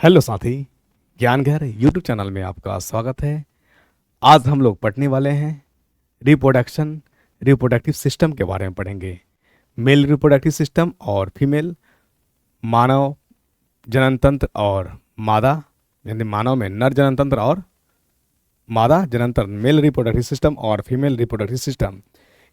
Hello साथी, ज्ञान घर यूट्यूब चैनल में आपका स्वागत है। आज हम लोग पढ़ने वाले हैं रिप्रोडक्टिव सिस्टम के बारे में पढ़ेंगे। मेल रिप्रोडक्टिव सिस्टम और फीमेल, मानव जनन तंत्र और मादा, यानी मानव में नर जनन तंत्र और मादा जनन तंत्र, मेल रिप्रोडक्टिव सिस्टम और फीमेल रिप्रोडक्टिव सिस्टम।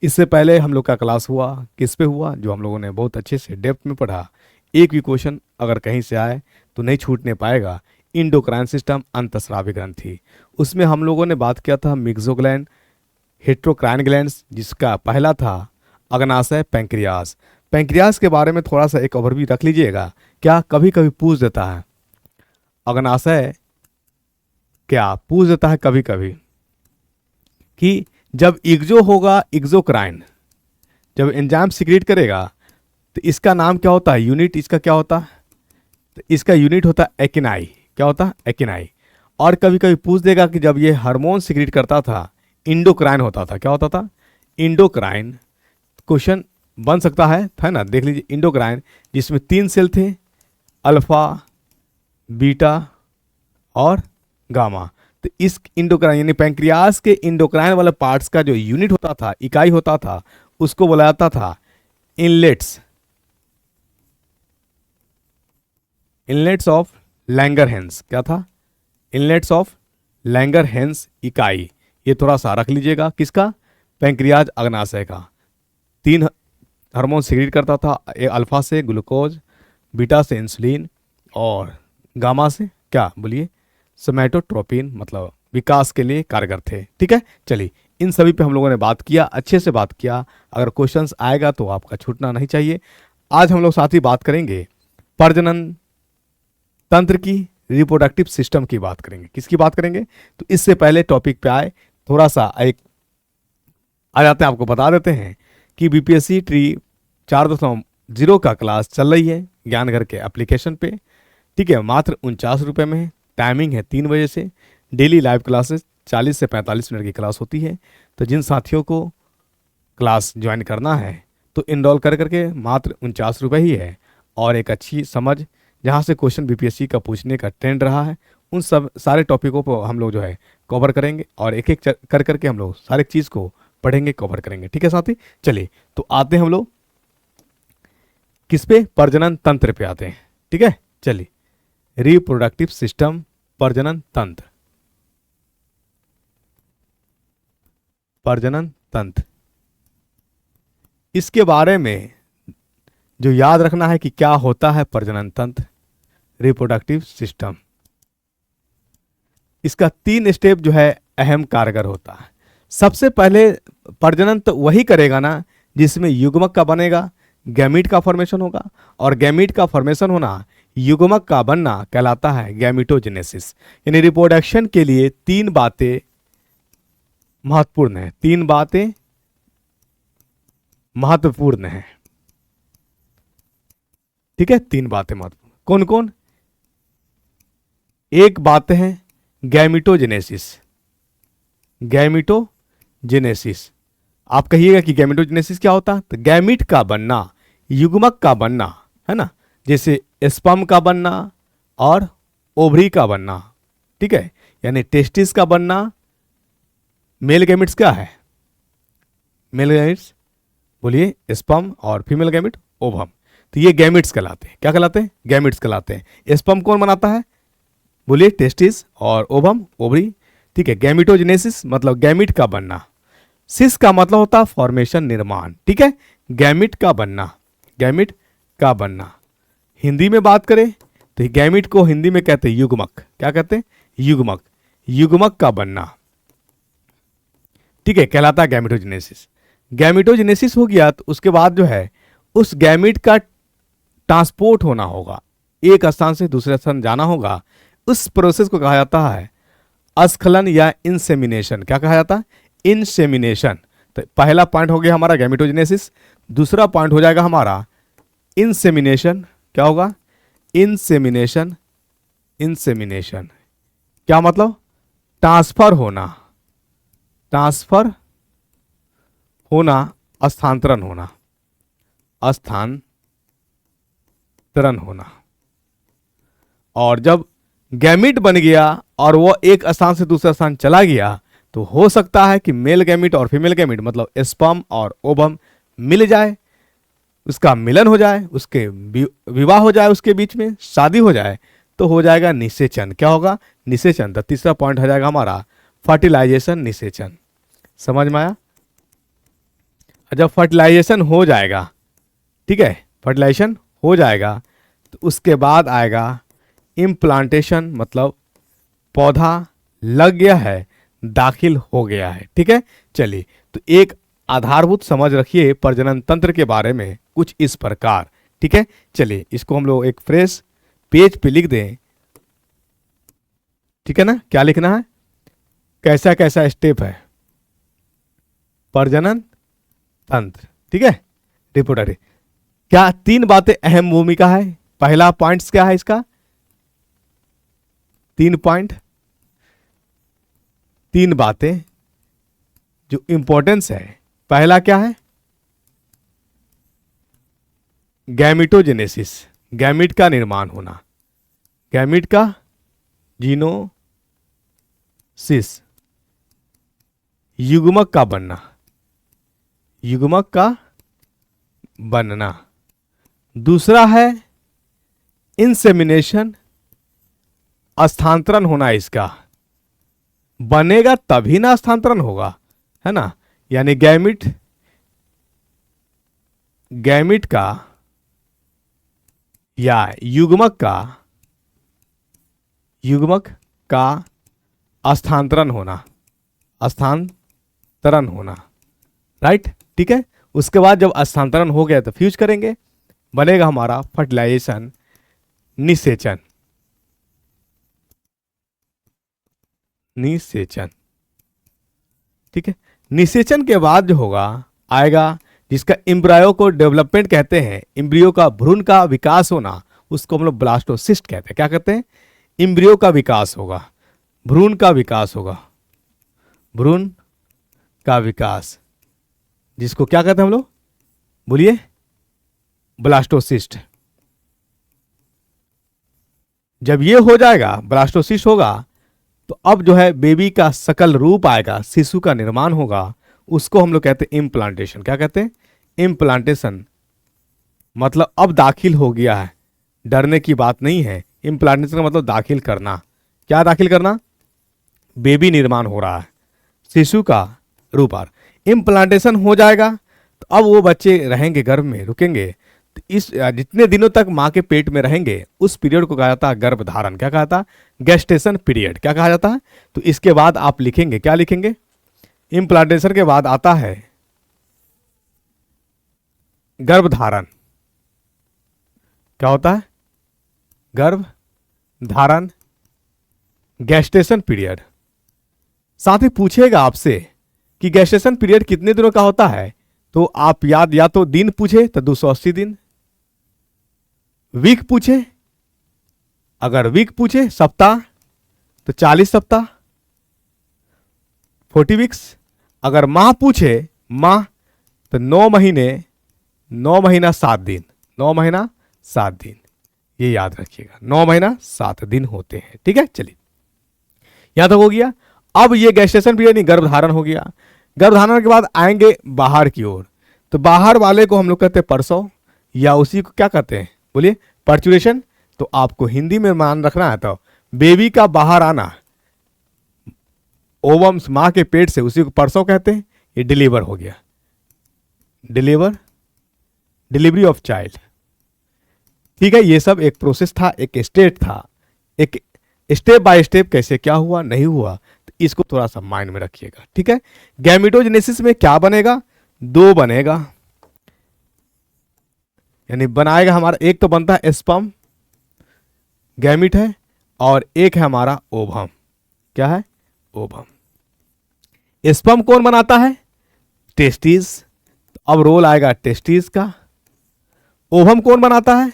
इससे पहले हम लोग का क्लास हुआ किस पे हुआ, जो हम लोगों ने बहुत अच्छे से डेप्थ में पढ़ा। एक भी क्वेश्चन अगर कहीं से आए तो नहीं छूटने पाएगा। इंडोक्राइन सिस्टम, अंतस्रावी ग्रंथि, उसमें हम लोगों ने बात किया था मिक्सोग्लैंड, हेट्रोक्राइन ग्लैंड्स, जिसका पहला था अग्नाशय पैंक्रियास। पैंक्रियास के बारे में थोड़ा सा एक ओवरव्यू रख लीजिएगा, क्या कभी कभी पूछ देता है। अग्नाशय क्या पूछ देता है कभी कभी कि जब इग्जो होगा, इग्जोक्राइन जब एंजाइम सिक्रीट करेगा तो इसका नाम क्या होता है, यूनिट इसका क्या होता है, तो इसका यूनिट होता है एकिनाई। क्या होता है, एकिनाई। और कभी कभी पूछ देगा कि जब ये हार्मोन सिक्रीट करता था, इंडोक्राइन होता था। क्या होता था, इंडोक्राइन। क्वेश्चन बन सकता है ना, देख लीजिए। इंडोक्राइन जिसमें 3 सेल थे, अल्फा, बीटा और गामा। तो इस इंडोक्राइन यानी पैंक्रियास के इंडोक्राइन वाले पार्ट्स का जो यूनिट होता था, इकाई होता था, उसको बोला जाता था इनलेट्स। Inlets of Langerhans. क्या था, इनलेट्स ऑफ लैंगरहैंस इकाई। ये थोड़ा सा रख लीजिएगा, किसका, पैंक्रियाज अग्नाशय का। 3 हार्मोन सिक्रीट करता था, अल्फा से ग्लूकोज, बीटा से इंसुलिन और गामा से क्या बोलिए, सोमैटोट्रोपिन, मतलब विकास के लिए कारगर थे। ठीक है, चलिए इन सभी पे हम लोगों ने बात किया, अच्छे से बात किया। अगर क्वेश्चंस आएगा तो आपका छूटना नहीं चाहिए। आज हम लोग साथ ही बात करेंगे प्रजनन तंत्र की, रिप्रोडक्टिव सिस्टम की बात करेंगे। किसकी बात करेंगे, तो इससे पहले टॉपिक पे आए, थोड़ा सा एक आ जाते हैं, आपको बता देते हैं कि बीपीएससी ट्री 4.0 का क्लास चल रही है ज्ञान घर के एप्लीकेशन पे। ठीक है, मात्र 49 रुपये में है। टाइमिंग है 3 बजे से। डेली लाइव क्लासेस 40 से 45 मिनट की क्लास होती है। तो जिन साथियों को क्लास ज्वाइन करना है तो इनरोल कर करके मात्र 49 रुपये ही है। और एक अच्छी समझ, जहाँ से क्वेश्चन बीपीएससी का पूछने का ट्रेंड रहा है, उन सब सारे टॉपिकों को हम लोग जो है कवर करेंगे और एक एक कर करके हम लोग सारे चीज़ को पढ़ेंगे, कवर करेंगे। ठीक है साथी, चलिए तो आते हैं हम लोग किस पे, प्रजनन तंत्र पे आते हैं। ठीक है, चलिए रिप्रोडक्टिव सिस्टम, प्रजनन तंत्र। प्रजनन तंत्र, इसके बारे में जो याद रखना है कि क्या होता है प्रजनन तंत्र, रिप्रोडक्टिव सिस्टम। इसका 3 स्टेप जो है अहम कारगर होता है। सबसे पहले प्रजनन तो वही करेगा ना जिसमें युग्मक का बनेगा, गैमीट का फॉर्मेशन होगा। और गैमीट का फॉर्मेशन होना, युग्मक का बनना कहलाता है गैमीटोजेनेसिस। यानी रिप्रोडक्शन के लिए 3 बातें महत्वपूर्ण हैं। 3 बातें महत्वपूर्ण हैं। ठीक है, 3 बातें महत्वपूर्ण, कौन कौन। एक बात है गैमीटोजेनेसिस। गैमीटोजेनेसिस, आप कहिएगा कि गैमीटोजेनेसिस क्या होता है, तो गैमीट का बनना, युग्मक का बनना, है ना, जैसे स्पर्म का बनना और ओवरी का बनना। ठीक है, यानी टेस्टिस का बनना। मेल गैमिट्स क्या है, मेल गैमिट्स बोलिए स्पर्म, और फीमेल गैमिट ओवम। तो ये गैमिट्स कहलाते हैं। क्या कहलाते हैं, गैमिट्स कहलाते हैं। स्पर्म कौन बनाता है, बोलिए टेस्टिस, और ओवम ओवरी। ठीक है, गैमिटोजेनेसिस मतलब गैमिट का बनना। सिस का मतलब होता है फॉर्मेशन, निर्माण। ठीक है, गैमिट का बनना, गैमिट का बनना। हिंदी में बात करें तो गैमिट को हिंदी में कहते हैं युग्मक। क्या कहते हैं, युग्मक, युग्मक का बनना। ठीक है, कहलाता है गैमिटोजेनेसिस। गैमिटोजेनेसिस हो गया तो उसके बाद जो है उस गैमिट का ट्रांसपोर्ट होना होगा, एक स्थान से दूसरे स्थान जाना होगा। उस प्रोसेस को कहा जाता है अस्खलन या इंसेमिनेशन। क्या कहा जाता है, इंसेमिनेशन। तो पहला पॉइंट हो गया हमारा गैमिटोजेनेसिस। दूसरा पॉइंट हो जाएगा हमारा इंसेमिनेशन। क्या होगा, इंसेमिनेशन। इंसेमिनेशन क्या मतलब, ट्रांसफर होना, ट्रांसफर होना, स्थानांतरण होना, स्थानांतरण होना। और जब गैमिट बन गया और वो एक स्थान से दूसरे स्थान चला गया, तो हो सकता है कि मेल गैमिट और फीमेल गैमिट मतलब स्पर्म और ओवम मिल जाए, उसका मिलन हो जाए, उसके विवाह हो जाए, उसके बीच में शादी हो जाए, तो हो जाएगा निषेचन। क्या होगा? निषेचन। तो तीसरा पॉइंट हो जाएगा हमारा फर्टिलाइजेशन, निषेचन। समझ में आया? जब फर्टिलाइजेशन हो जाएगा, ठीक है, फर्टिलाइजेशन हो जाएगा, तो उसके बाद आएगा इम्प्लांटेशन, मतलब पौधा लग गया है, दाखिल हो गया है। ठीक है, चलिए, तो एक आधारभूत समझ रखिए प्रजनन तंत्र के बारे में कुछ इस प्रकार। ठीक है, चलिए इसको हम लोग एक फ्रेश पेज पे लिख दें। ठीक है ना, क्या लिखना है, कैसा कैसा स्टेप है प्रजनन तंत्र। ठीक है, रिपोर्टर क्या 3 बातें अहम भूमिका है। पहला पॉइंट्स क्या है इसका, 3 पॉइंट, 3 बातें जो इंपॉर्टेंस है। पहला क्या है, गैमिटोजेनेसिस, गैमिट का निर्माण होना, गैमिट का जीनोसिस, युग्मक का बनना, युग्मक का बनना। दूसरा है इंसेमिनेशन, स्थानांतरण होना, इसका बनेगा तभी ना स्थानांतरण होगा, है ना, यानी गैमिट, गैमिट का या युग्मक का स्थानांतरण होना, स्थानांतरण होना, राइट। ठीक है, उसके बाद जब स्थानांतरण हो गया तो फ्यूज करेंगे, बनेगा हमारा फर्टिलाइजेशन, निषेचन, निषेचन। ठीक है, निषेचन के बाद जो होगा आएगा जिसका एम्ब्रायो को डेवलपमेंट कहते हैं, एम्ब्रियो का भ्रूण का विकास होना, उसको हम लोग ब्लास्टोसिस्ट कहते हैं। क्या कहते हैं? एम्ब्रियो का विकास होगा, भ्रूण का विकास होगा, भ्रूण का विकास, जिसको क्या कहते हैं हम लोग, बोलिए, ब्लास्टोसिस्ट। जब ये हो जाएगा, ब्लास्टोसिस्ट होगा, तो अब जो है बेबी का सकल रूप आएगा, शिशु का निर्माण होगा, उसको हम लोग कहते हैं इम्प्लांटेशन। क्या कहते हैं? इम्प्लांटेशन। मतलब अब दाखिल हो गया है, डरने की बात नहीं है। इम्प्लांटेशन का मतलब दाखिल करना। क्या दाखिल करना? बेबी निर्माण हो रहा है, शिशु का रूप आ रहा। इम्प्लांटेशन हो जाएगा तो अब वो बच्चे रहेंगे गर्भ में, रुकेंगे, तो इस जितने दिनों तक माँ के पेट में रहेंगे उस पीरियड को कहा जाता है गर्भधारण। क्या कहा जाता है? Gestation period. क्या कहा जाता है? तो इसके बाद आप लिखेंगे, क्या लिखेंगे, इम्प्लांटेशन के बाद आता है गर्भधारण। क्या होता है? गर्भधारण, गेस्टेशन पीरियड। साथ ही पूछेगा आपसे कि गेस्टेशन पीरियड कितने दिनों का होता है, तो आप याद या तो दिन पूछे तो 280 दिन, वीक पूछे, अगर वीक पूछे सप्ताह तो 40 सप्ताह, 40 वीक्स। अगर माह पूछे, माह, तो 9 महीने, 9 महीना 7 दिन, 9 महीना 7 दिन, ये याद रखिएगा, 9 महीना 7 दिन होते हैं। ठीक है, चलिए यहां तक हो गया। अब ये गेस्टेशन पीरियड नहीं, गर्भधारण हो गया। गर्भधारण के बाद आएंगे बाहर की ओर, तो बाहर वाले को हम लोग कहते हैं प्रसव, या उसी को क्या कहते हैं, बोलिए, पर्चुरेशन। तो आपको हिंदी में मान रखना है, तो बेबी का बाहर आना ओवम्स मां के पेट से, उसी को प्रसव कहते हैं। ये डिलीवर हो गया, डिलीवर, डिलीवरी ऑफ चाइल्ड। ठीक है, ये सब एक प्रोसेस था, एक स्टेट था, एक स्टेप बाय स्टेप कैसे क्या हुआ नहीं हुआ, तो इसको थोड़ा सा माइंड में रखिएगा। ठीक है, गैमिटोजेनेसिस में क्या बनेगा? 2 बनेगा, यानी बनाएगा हमारा, एक तो बनता है स्पर्म, गैमिट है, और एक है हमारा ओवम। क्या है? ओवम। स्पर्म कौन बनाता है? टेस्टिस। अब रोल आएगा टेस्टिस का। ओवम कौन बनाता है?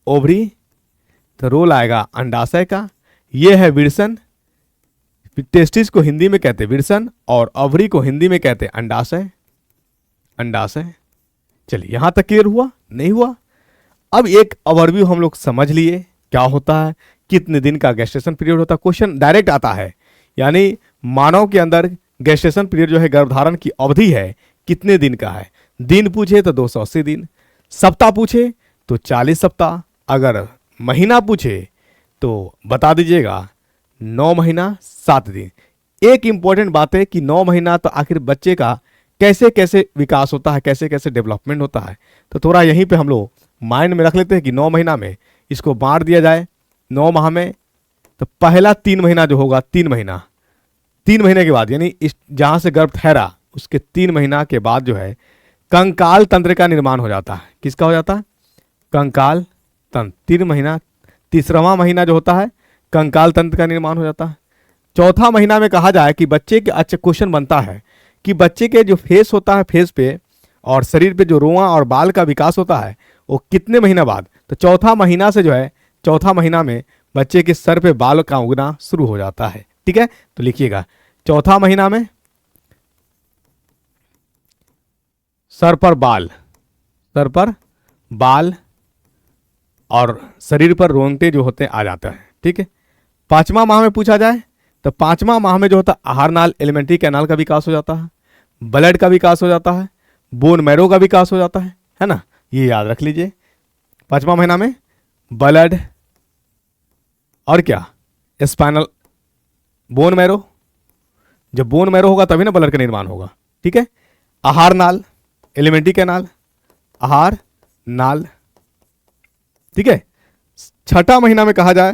ओवरी। तो रोल आएगा अंडाशय का। यह है विरसन। टेस्टिस को हिंदी में कहते हैं विरसन, और ओवरी को हिंदी में कहते हैं अंडाशय, अंडाशय। चलिए यहां तक क्लियर हुआ नहीं हुआ? अब एक ओवरव्यू हम लोग समझ लिए क्या होता है, कितने दिन का गेस्टेशन पीरियड होता है। क्वेश्चन डायरेक्ट आता है, यानी मानव के अंदर गेस्टेशन पीरियड जो है, गर्भधारण की अवधि है, कितने दिन का है। दिन पूछे तो 280 दिन, सप्ताह पूछे तो 40 सप्ताह, अगर महीना पूछे तो बता दीजिएगा 9 महीना 7 दिन। एक इंपॉर्टेंट बात है कि 9 महीना तो आखिर बच्चे का कैसे कैसे विकास होता है, कैसे कैसे डेवलपमेंट होता है, तो थोड़ा यहीं पे हम लोग माइंड में रख लेते हैं कि 9 महीना में इसको बांट दिया जाए 9 माह में। तो पहला 3 महीना जो होगा, 3 महीने के बाद, यानी इस जहाँ से गर्भ ठहरा उसके 3 महीना के बाद जो है कंकाल तंत्र का निर्माण हो जाता है। किसका हो जाता है? कंकाल तंत्र। 3 महीना, तीसरा महीना जो होता है कंकाल तंत्र का निर्माण हो जाता है। चौथा महीना में कहा जाए कि बच्चे के, अच्छा क्वेश्चन बनता है कि बच्चे के जो फेस होता है, फेस पे और शरीर पे जो रोआ और बाल का विकास होता है वो कितने महीना बाद? तो चौथा महीना से जो है, चौथा महीना में बच्चे के सर पे बाल का उगना शुरू हो जाता है। ठीक है, तो लिखिएगा चौथा महीना में सर पर बाल और शरीर पर रोंगटे जो होते हैं आ जाते हैं। ठीक है, 5वां माह में पूछा जाए तो 5वां माह में जो होता है आहार नाल, एलिमेंट्री कैनाल का विकास हो जाता है, ब्लड का विकास हो जाता है, बोन मैरो का विकास हो जाता है ना, ये याद रख लीजिए। 5वां महीना में ब्लड और क्या, स्पाइनल, बोन मैरो। जब बोन मैरो होगा तभी ना ब्लड का निर्माण होगा। ठीक है, आहार नाल, एलिमेंट्री कैनाल, आहार नाल। ठीक है, 6ठा महीना में कहा जाए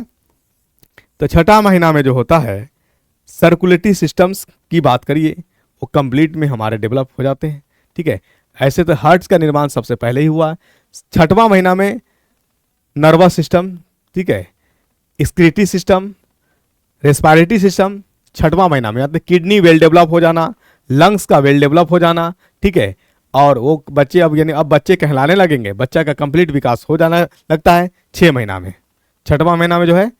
तो 6ठा महीना में जो होता है सर्कुलेटरी सिस्टम्स की बात करिए, वो कंप्लीट में हमारे डेवलप हो जाते हैं। ठीक है, ऐसे तो हार्ट्स का निर्माण सबसे पहले ही हुआ। 6वां महीना में नर्वस सिस्टम, ठीक है, एक्सक्रीटरी सिस्टम, रेस्पिरेटरी सिस्टम 6वां महीना में आते। किडनी वेल डेवलप हो जाना, लंग्स का वेल डेवलप हो जाना। ठीक है, और वो बच्चे अब, यानी अब बच्चे कहलाने लगेंगे, बच्चा का कंप्लीट विकास हो जाना लगता है 6 महीना में। 6वां महीना में जो है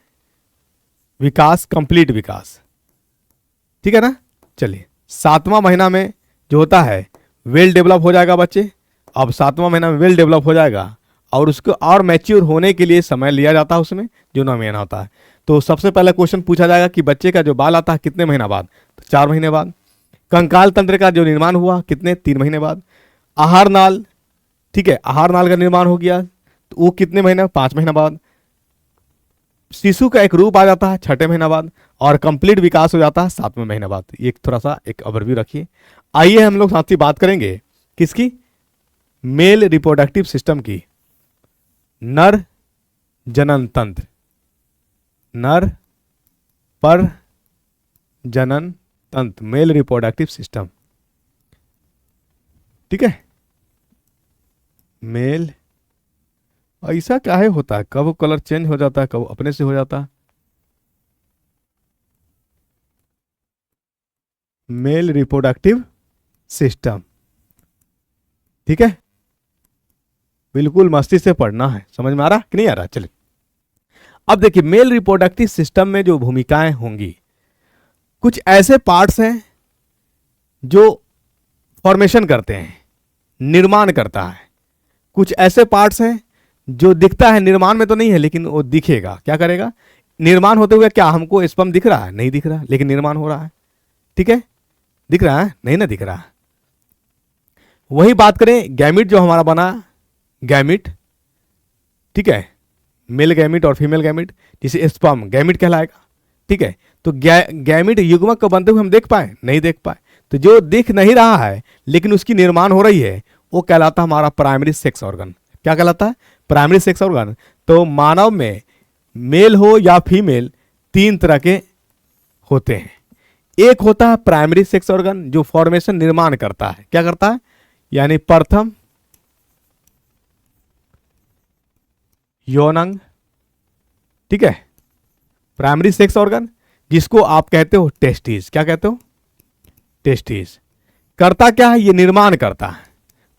विकास, कंप्लीट विकास। ठीक है ना। चलिए 7वां महीना में जो होता है वेल डेवलप हो जाएगा बच्चे। अब 7वां महीना में वेल डेवलप हो जाएगा और उसको और मैच्योर होने के लिए समय लिया जाता है उसमें, जो 9 महीना होता है। तो सबसे पहला क्वेश्चन पूछा जाएगा कि बच्चे का जो बाल आता है कितने महीना बाद? तो 4 महीने बाद। कंकाल तंत्र का जो निर्माण हुआ कितने? 3 महीने बाद। आहार नाल, ठीक है, आहार नाल का निर्माण हो गया तो वो कितने महीने? 5 महीना बाद। शिशु का एक रूप आ जाता है 6ठे महीना बाद और कंप्लीट विकास हो जाता है 7वें महीने बाद। ये थोड़ा सा एक ओवरव्यू रखिए। आइए हम लोग साथ ही बात करेंगे किसकी? मेल रिप्रोडक्टिव सिस्टम की। नर जनन तंत्र, नर पर जनन तंत्र, मेल रिप्रोडक्टिव सिस्टम। ठीक है, मेल, ऐसा काहे होता है? कब कलर चेंज हो जाता है, कब अपने से हो जाता है। मेल रिप्रोडक्टिव सिस्टम, ठीक है, बिल्कुल मस्ती से पढ़ना है। समझ में आ रहा कि नहीं आ रहा? चलिए अब देखिए, मेल रिप्रोडक्टिव सिस्टम में जो भूमिकाएं होंगी, कुछ ऐसे पार्ट्स हैं जो फॉर्मेशन करते हैं, निर्माण करता है। कुछ ऐसे पार्ट्स हैं जो दिखता है, निर्माण में तो नहीं है लेकिन वो दिखेगा। क्या करेगा? निर्माण होते हुए क्या हमको स्पर्म दिख रहा है? नहीं दिख रहा, लेकिन निर्माण हो रहा है। ठीक है, दिख रहा है? नहीं ना दिख रहा। वही बात करें गैमिट जो हमारा बना, गैमिट, ठीक है, मेल गैमिट और फीमेल गैमिट, जिसे स्पर्म गैमिट कहलाएगा। ठीक है, तो गैमिट युग्मक को बनते हुए हम देख पाए? नहीं देख पाए। तो जो दिख नहीं रहा है लेकिन उसकी निर्माण हो रही है वो कहलाता है हमारा प्राइमरी सेक्स ऑर्गन। क्या कहलाता है? Primary sex organ. तो मानव में मेल हो या फीमेल 3 तरह के होते हैं। एक होता है प्राइमरी सेक्स ऑर्गन जो फॉर्मेशन, निर्माण करता है। क्या करता है? यानी प्रथम यौनांग, ठीक है, प्राइमरी सेक्स ऑर्गन, जिसको आप कहते हो टेस्टिस। क्या कहते हो? टेस्टिस। करता क्या है? ये निर्माण करता है।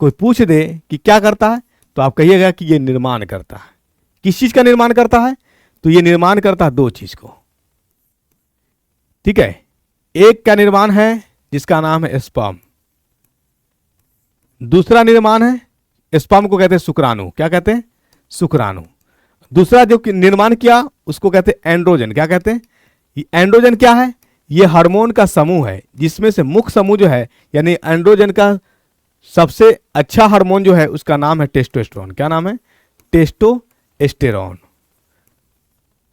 कोई पूछ दे कि क्या करता है तो आप कहिएगा कि ये निर्माण करता है। किस चीज का निर्माण करता है? तो ये निर्माण करता है 2 चीज को। ठीक है, एक का निर्माण है जिसका नाम है स्पर्म, दूसरा निर्माण है, स्पर्म को कहते हैं शुक्राणु। क्या कहते हैं? शुक्राणु। दूसरा जो निर्माण किया उसको कहते हैं एंड्रोजन। क्या कहते हैं? एंड्रोजन क्या है? ये हार्मोन का समूह है जिसमें से मुख्य समूह जो है यानी एंड्रोजन का सबसे अच्छा हार्मोन जो है उसका नाम है टेस्टोस्टेरोन। क्या नाम है? टेस्टोस्टेरोन।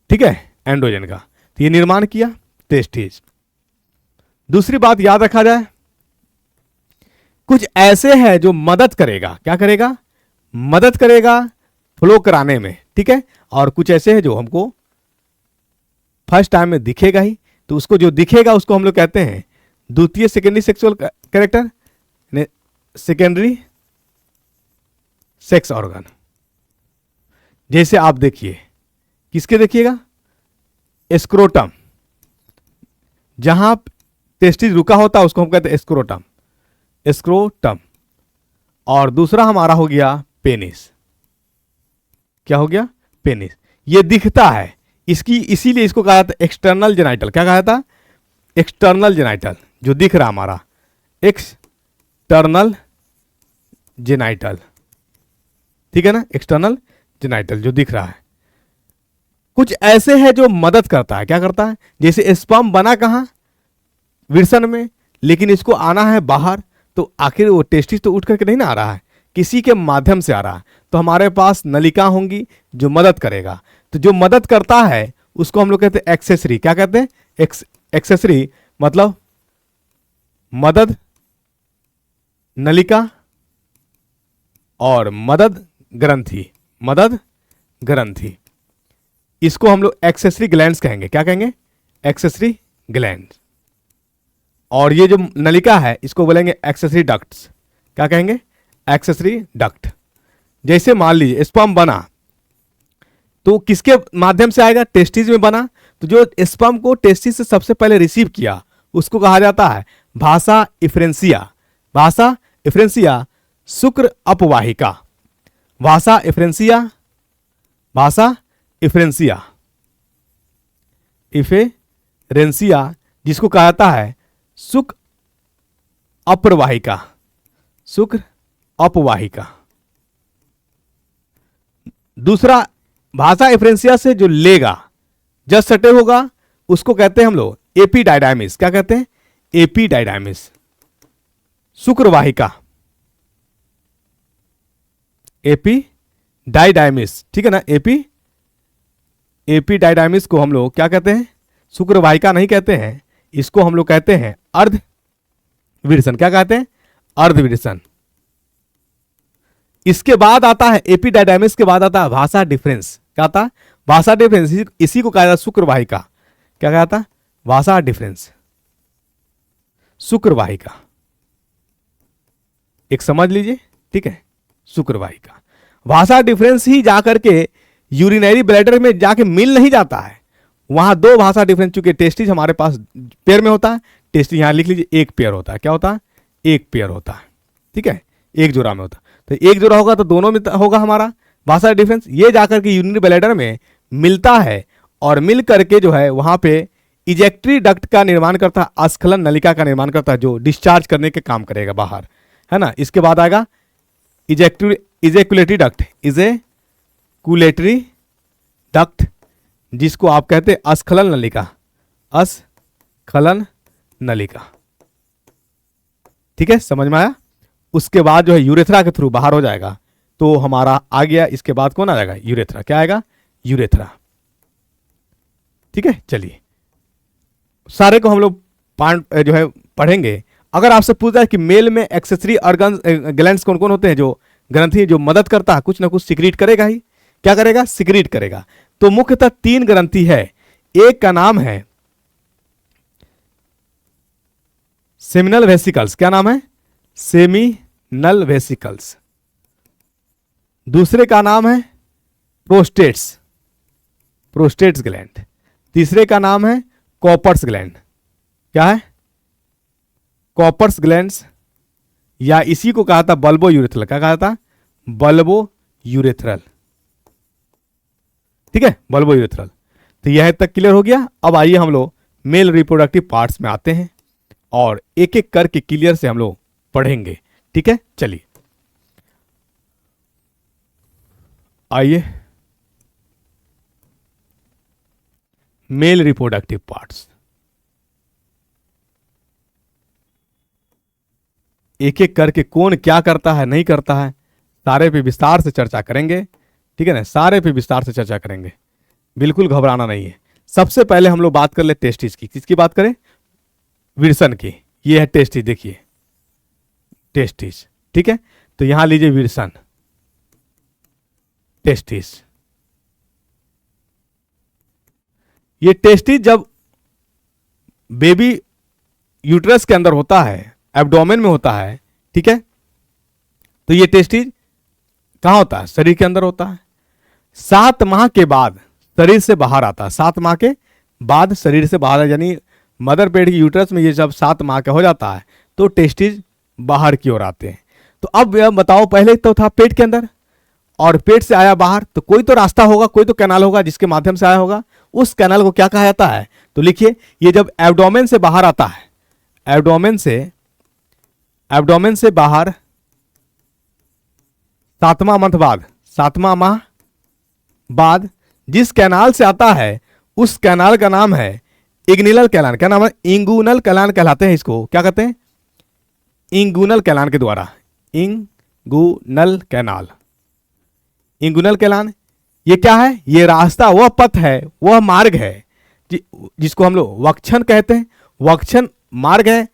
ठीक है, एंड्रोजन का। तो ये निर्माण किया टेस्टिस। दूसरी बात याद रखा जाए, कुछ ऐसे है जो मदद करेगा। क्या करेगा? मदद करेगा फ्लो कराने में। ठीक है, और कुछ ऐसे है जो हमको फर्स्ट टाइम में दिखेगा ही, तो उसको जो दिखेगा उसको हम लोग कहते हैं द्वितीय secondary sexual character, secondary sex organ. जैसे आप देखिए, किसके देखिएगा? स्क्रोटम, जहां टेस्टिस रुका होता है उसको हम कहते हैं स्क्रोटम, स्क्रोटम। और दूसरा हमारा हो गया पेनिस। क्या हो गया? पेनिस। ये दिखता है, इसकी इसीलिए इसको कहा जाता है एक्सटर्नल जेनाइटल। क्या कहा था? एक्सटर्नल जेनाइटल, जो दिख रहा हमारा एक्सटर्नल जेनाइटल। ठीक है ना, एक्सटर्नल जेनाइटल जो दिख रहा है। कुछ ऐसे है जो मदद करता है। क्या करता है? जैसे स्पर्म बना कहां? विर्सन में, लेकिन इसको आना है बाहर, तो आखिर वो टेस्टिस तो उठ करके नहीं ना आ रहा है, किसी के माध्यम से आ रहा है। तो हमारे पास नलिका होंगी जो मदद करेगा। तो जो मदद करता है उसको हम लोग कहते हैं एक्सेसरी। क्या कहते हैं? एक्सेसरी मतलब मदद नलिका और मदद ग्रंथि। मदद ग्रंथि, इसको हम लोग एक्सेसरी ग्लैंड्स कहेंगे। क्या कहेंगे? Accessory glands. और ये जो नलिका है इसको बोलेंगे एक्सेसरी डक्ट्स। क्या कहेंगे? Accessory duct. जैसे मान लीजिए स्पर्म बना तो किसके माध्यम से आएगा? टेस्टिस में बना, तो जो स्पर्म को टेस्टिस से सबसे पहले रिसीव किया उसको कहा जाता है भाषा इफ्रेंसिया। भाषा इफ्रेंसिया शुक्र अपवाहिका। भाषा इफ्रेंसिया, भाषा इफ्रेंसिया, इफेरेंसिया, जिसको कहा जाता है शुक्र अप्रवाहिका। शुक्र अपवाहिका। दूसरा, भाषा इफ्रेंसिया से जो लेगा, जस्ट सटे होगा, उसको कहते हैं हम लोग एपीडायडाइमिस। क्या कहते हैं? एपीडायडाइमिस, शुक्रवाहिका, एपीडायडाइमिस। ठीक है ना, एपीडायडाइमिस को हम लोग क्या कहते हैं? शुक्रवाहिका नहीं कहते हैं, इसको हम लोग कहते हैं अर्धविरसन। क्या कहते हैं? अर्धविरसन। इसके बाद आता है एपीडायडाइमिस के बाद आता है भाषा डिफरेंस। क्या आता है? भाषा डिफरेंस। इसी को कहा जाता है शुक्रवाहिका। क्या कहा था? भाषा डिफरेंस, शुक्रवाहिका। एक समझ लीजिए, ठीक है, शुक्रवाहिका। भाषा डिफरेंस ही जाकर के यूरिनरी ब्लैडर में जाके मिल नहीं जाता है, वहां दो भाषा डिफरेंस, चूंकि टेस्टिस हमारे पास पेयर में होता है, टेस्टिस यहां लिख लीजिए एक पेयर होता है। क्या होता है? एक पेयर होता है। ठीक है, एक जोड़ा में होता है। तो एक जोड़ा होगा तो दोनों में होगा हमारा भाषा डिफरेंस। ये जाकर के यूरिनरी ब्लैडर में मिलता है और मिल करके जो है वहां पे इजेक्टरी डक्ट का निर्माण करता है, अस्खलन नलिका का निर्माण करता है, जो डिस्चार्ज करने के काम करेगा बाहर, है ना। इसके बाद आएगा इजेकुलेटरी डक्ट, इजेकुलेटरी डक्ट, जिसको आप कहते हैं अस्खलन नलिका, अस्खलन नलिका। ठीक है, समझ में आया। उसके बाद जो है यूरेथ्रा के थ्रू बाहर हो जाएगा, तो हमारा आ गया। इसके बाद कौन आ जाएगा? यूरेथ्रा। क्या आएगा? यूरेथ्रा। ठीक है, चलिए सारे को हम लोग जो है पढ़ेंगे। अगर आपसे पूछा है कि मेल में एक्सेसरी ऑर्गन ग्लैंड्स कौन कौन होते हैं, जो ग्रंथि जो मदद करता है, कुछ ना कुछ सिक्रीट करेगा ही। क्या करेगा? सिक्रीट करेगा। तो मुख्यतः तीन ग्रंथि है। एक का नाम है सेमिनल वेसिकल्स। क्या नाम है? Seminal vesicles. दूसरे का नाम है प्रोस्टेट्स, प्रोस्टेट्स ग्लैंड। तीसरे का नाम है कॉपर्स ग्लैंड। क्या है? कॉपर्स ग्लैंड्स, या इसी को कहा था बल्बो यूरेथ्रल। क्या कहा था? Bulbo urethral. ठीक है, बल्बो यूरेथ्रल। तो यह तक क्लियर हो गया। अब आइए हम लोग मेल रिप्रोडक्टिव पार्ट्स में आते हैं और एक एक करके क्लियर से हम लोग पढ़ेंगे। ठीक है, चलिए आइए मेल रिप्रोडक्टिव पार्ट्स। एक एक करके कौन क्या करता है नहीं करता है सारे पे विस्तार से चर्चा करेंगे, ठीक है ना, सारे पे विस्तार से चर्चा करेंगे, बिल्कुल घबराना नहीं है। सबसे पहले हम लोग बात कर ले टेस्टिस की। किसकी बात करें? विल्सन की। ये है टेस्टिस, देखिए टेस्टिस, ठीक है। तो यहां लीजिए विल्सन टेस्टिस। ये टेस्टिस जब बेबी यूट्रस के अंदर होता है, एब्डोमेन में होता है, ठीक है, तो ये टेस्टिस कहां होता है? शरीर के अंदर होता है। 7 माह के बाद शरीर से बाहर आता है। 7 माह के बाद शरीर से बाहर, यानी मदर पेट की यूट्रस में ये जब 7 माह का हो जाता है तो टेस्टिस बाहर की ओर आते हैं। तो अब यह बताओ, पहले तो था पेट के अंदर और पेट से आया बाहर, तो कोई तो रास्ता होगा, कोई तो कैनाल होगा जिसके माध्यम से आया होगा। उस कैनाल को क्या कहा जाता है? तो लिखिए, ये जब एब्डोमेन से बाहर आता है, एब्डोमेन से बाहर 7वां मंथ बाद, 7वां माह बाद जिस कैनाल से आता है उस कैनाल का नाम है इग्निनल कैनाल। क्या नाम है? इंगुनल कैनाल कहलाते हैं। इसको क्या कहते हैं? इंगुनल कैनाल के द्वारा, इंगुनल कैनाल। इंगुनल कैनाल ये क्या है? ये रास्ता, वह पथ है, वह मार्ग है जिसको हम लोग वक्षण कहते हैं। वक्षण मार्ग है,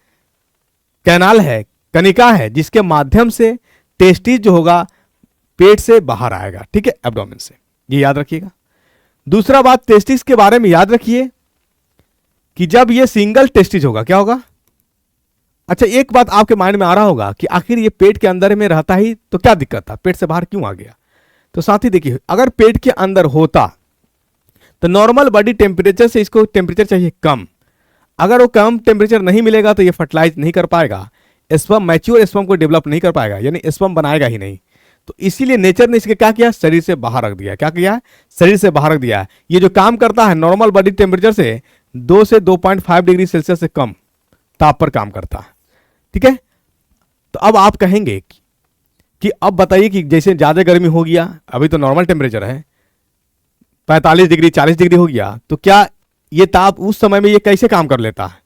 कैनाल है, कनिका है, जिसके माध्यम से टेस्टिस जो होगा पेट से बाहर आएगा, ठीक है, एब्डोमेन से। ये याद रखिएगा। दूसरा बात, टेस्टिस के बारे में याद रखिए कि जब ये सिंगल टेस्टिस होगा, क्या होगा? अच्छा, एक बात आपके माइंड में आ रहा होगा कि आखिर ये पेट के अंदर में रहता ही तो क्या दिक्कत था, पेट से बाहर क्यों आ गया? तो साथ ही देखिए, अगर पेट के अंदर होता तो नॉर्मल बॉडी टेम्परेचर से इसको टेम्परेचर चाहिए कम। अगर वो कम टेम्परेचर नहीं मिलेगा तो ये फर्टिलाइज नहीं कर पाएगा, स्पर्म, मैच्योर स्पर्म को डेवलप नहीं कर पाएगा, यानी स्पर्म बनाएगा ही नहीं। तो इसीलिए नेचर ने इसके क्या किया? शरीर से बाहर रख दिया। क्या किया? शरीर से बाहर रख दिया। ये जो काम करता है नॉर्मल बॉडी टेम्परेचर से 2 से 2.5 डिग्री सेल्सियस से कम ताप पर काम करता है, ठीक है। तो अब आप कहेंगे कि अब बताइए कि जैसे ज्यादा गर्मी हो गया, अभी तो नॉर्मल टेम्परेचर है 45 डिग्री 40 डिग्री हो गया, तो क्या ये ताप उस समय में ये कैसे काम कर लेता है?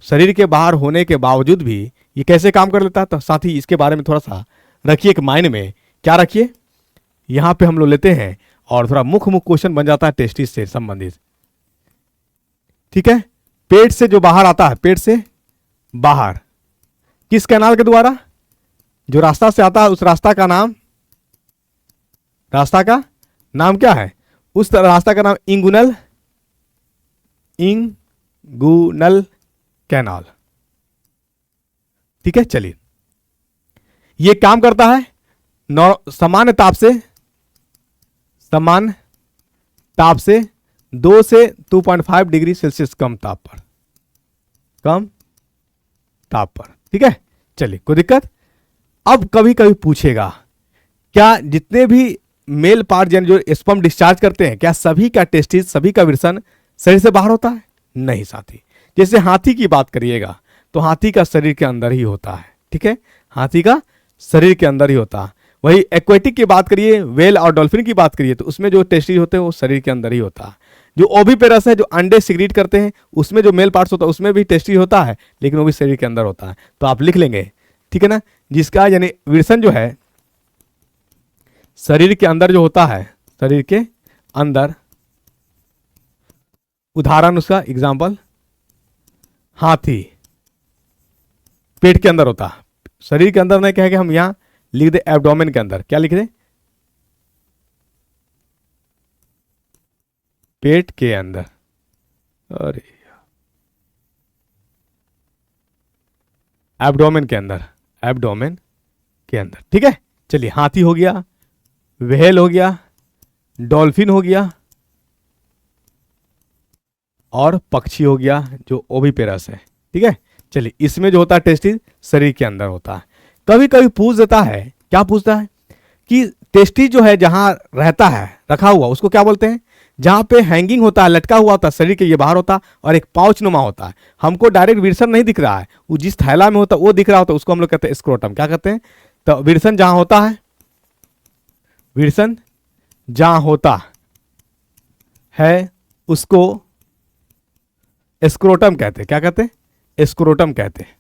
शरीर के बाहर होने के बावजूद भी ये कैसे काम कर लेता है? तो साथ ही इसके बारे में थोड़ा सा रखिए एक माइंड में। क्या रखिए? यहां पे हम लोग लेते हैं और थोड़ा मुख्य क्वेश्चन बन जाता है टेस्टिस से संबंधित, ठीक है। पेट से जो बाहर आता है, पेट से बाहर किस कैनाल के द्वारा? जो रास्ता से आता है उस रास्ता का नाम क्या है? उस रास्ता का नाम इंगुनल कैनाल, ठीक है। चलिए, ये काम करता है सामान्य ताप से 2 से 2.5 डिग्री सेल्सियस कम ताप पर, ठीक है। चलिए, कोई दिक्कत? अब कभी कभी पूछेगा, क्या जितने भी मेल पार्ट जो स्पर्म डिस्चार्ज करते हैं, क्या सभी का टेस्टिस, सभी का विल्सन शरीर से बाहर होता है? नहीं साथी। जैसे हाथी की बात करिएगा तो हाथी का शरीर के अंदर ही होता है, ठीक है, हाथी का शरीर के अंदर ही होता है। वही एक्वेटिक की बात करिए, वेल और डॉल्फिन की बात करिए, तो उसमें जो टेस्टिस होते हैं वो शरीर के अंदर ही होता है। जो ओविपेरस है, जो अंडे सिक्रीट करते हैं, उसमें जो मेल पार्ट्स होता है उसमें भी टेस्टिस होता है, लेकिन वो भी शरीर के अंदर होता है। तो आप लिख लेंगे, ठीक है ना, जिसका यानी विल्सन जो है शरीर के अंदर जो होता है, शरीर के अंदर, उदाहरण उसका एग्जाम्पल हाथी पेट के अंदर होता है, शरीर के अंदर नहीं कहेंगे हम, यहां लिख दे एब्डोमेन के अंदर। क्या लिख दे? पेट के अंदर। अरे एब्डोमेन के अंदर, ठीक है। चलिए, हाथी हो गया, व्हेल हो गया, डॉल्फिन हो गया और पक्षी हो गया जो ओविपेरस है, ठीक है। चलिए, इसमें जो होता है टेस्टिस शरीर के अंदर होता है। कभी कभी पूछ देता है, क्या पूछता है कि टेस्टिस जो है जहां रहता है, रखा हुआ, उसको क्या बोलते हैं? जहां पे हैंगिंग होता है, लटका हुआ होता है, शरीर के ये बाहर होता है और एक पाउच नुमा होता है। हमको डायरेक्ट विल्सन नहीं दिख रहा है, वो जिस थैला में होता है वो दिख रहा होता है, उसको हम लोग कहते हैं स्क्रोटम। क्या कहते हैं? तो विल्सन जहां होता है, विल्सन जहां होता है उसको स्क्रोटम कहते हैं। क्या कहते हैं? स्क्रोटम कहते हैं।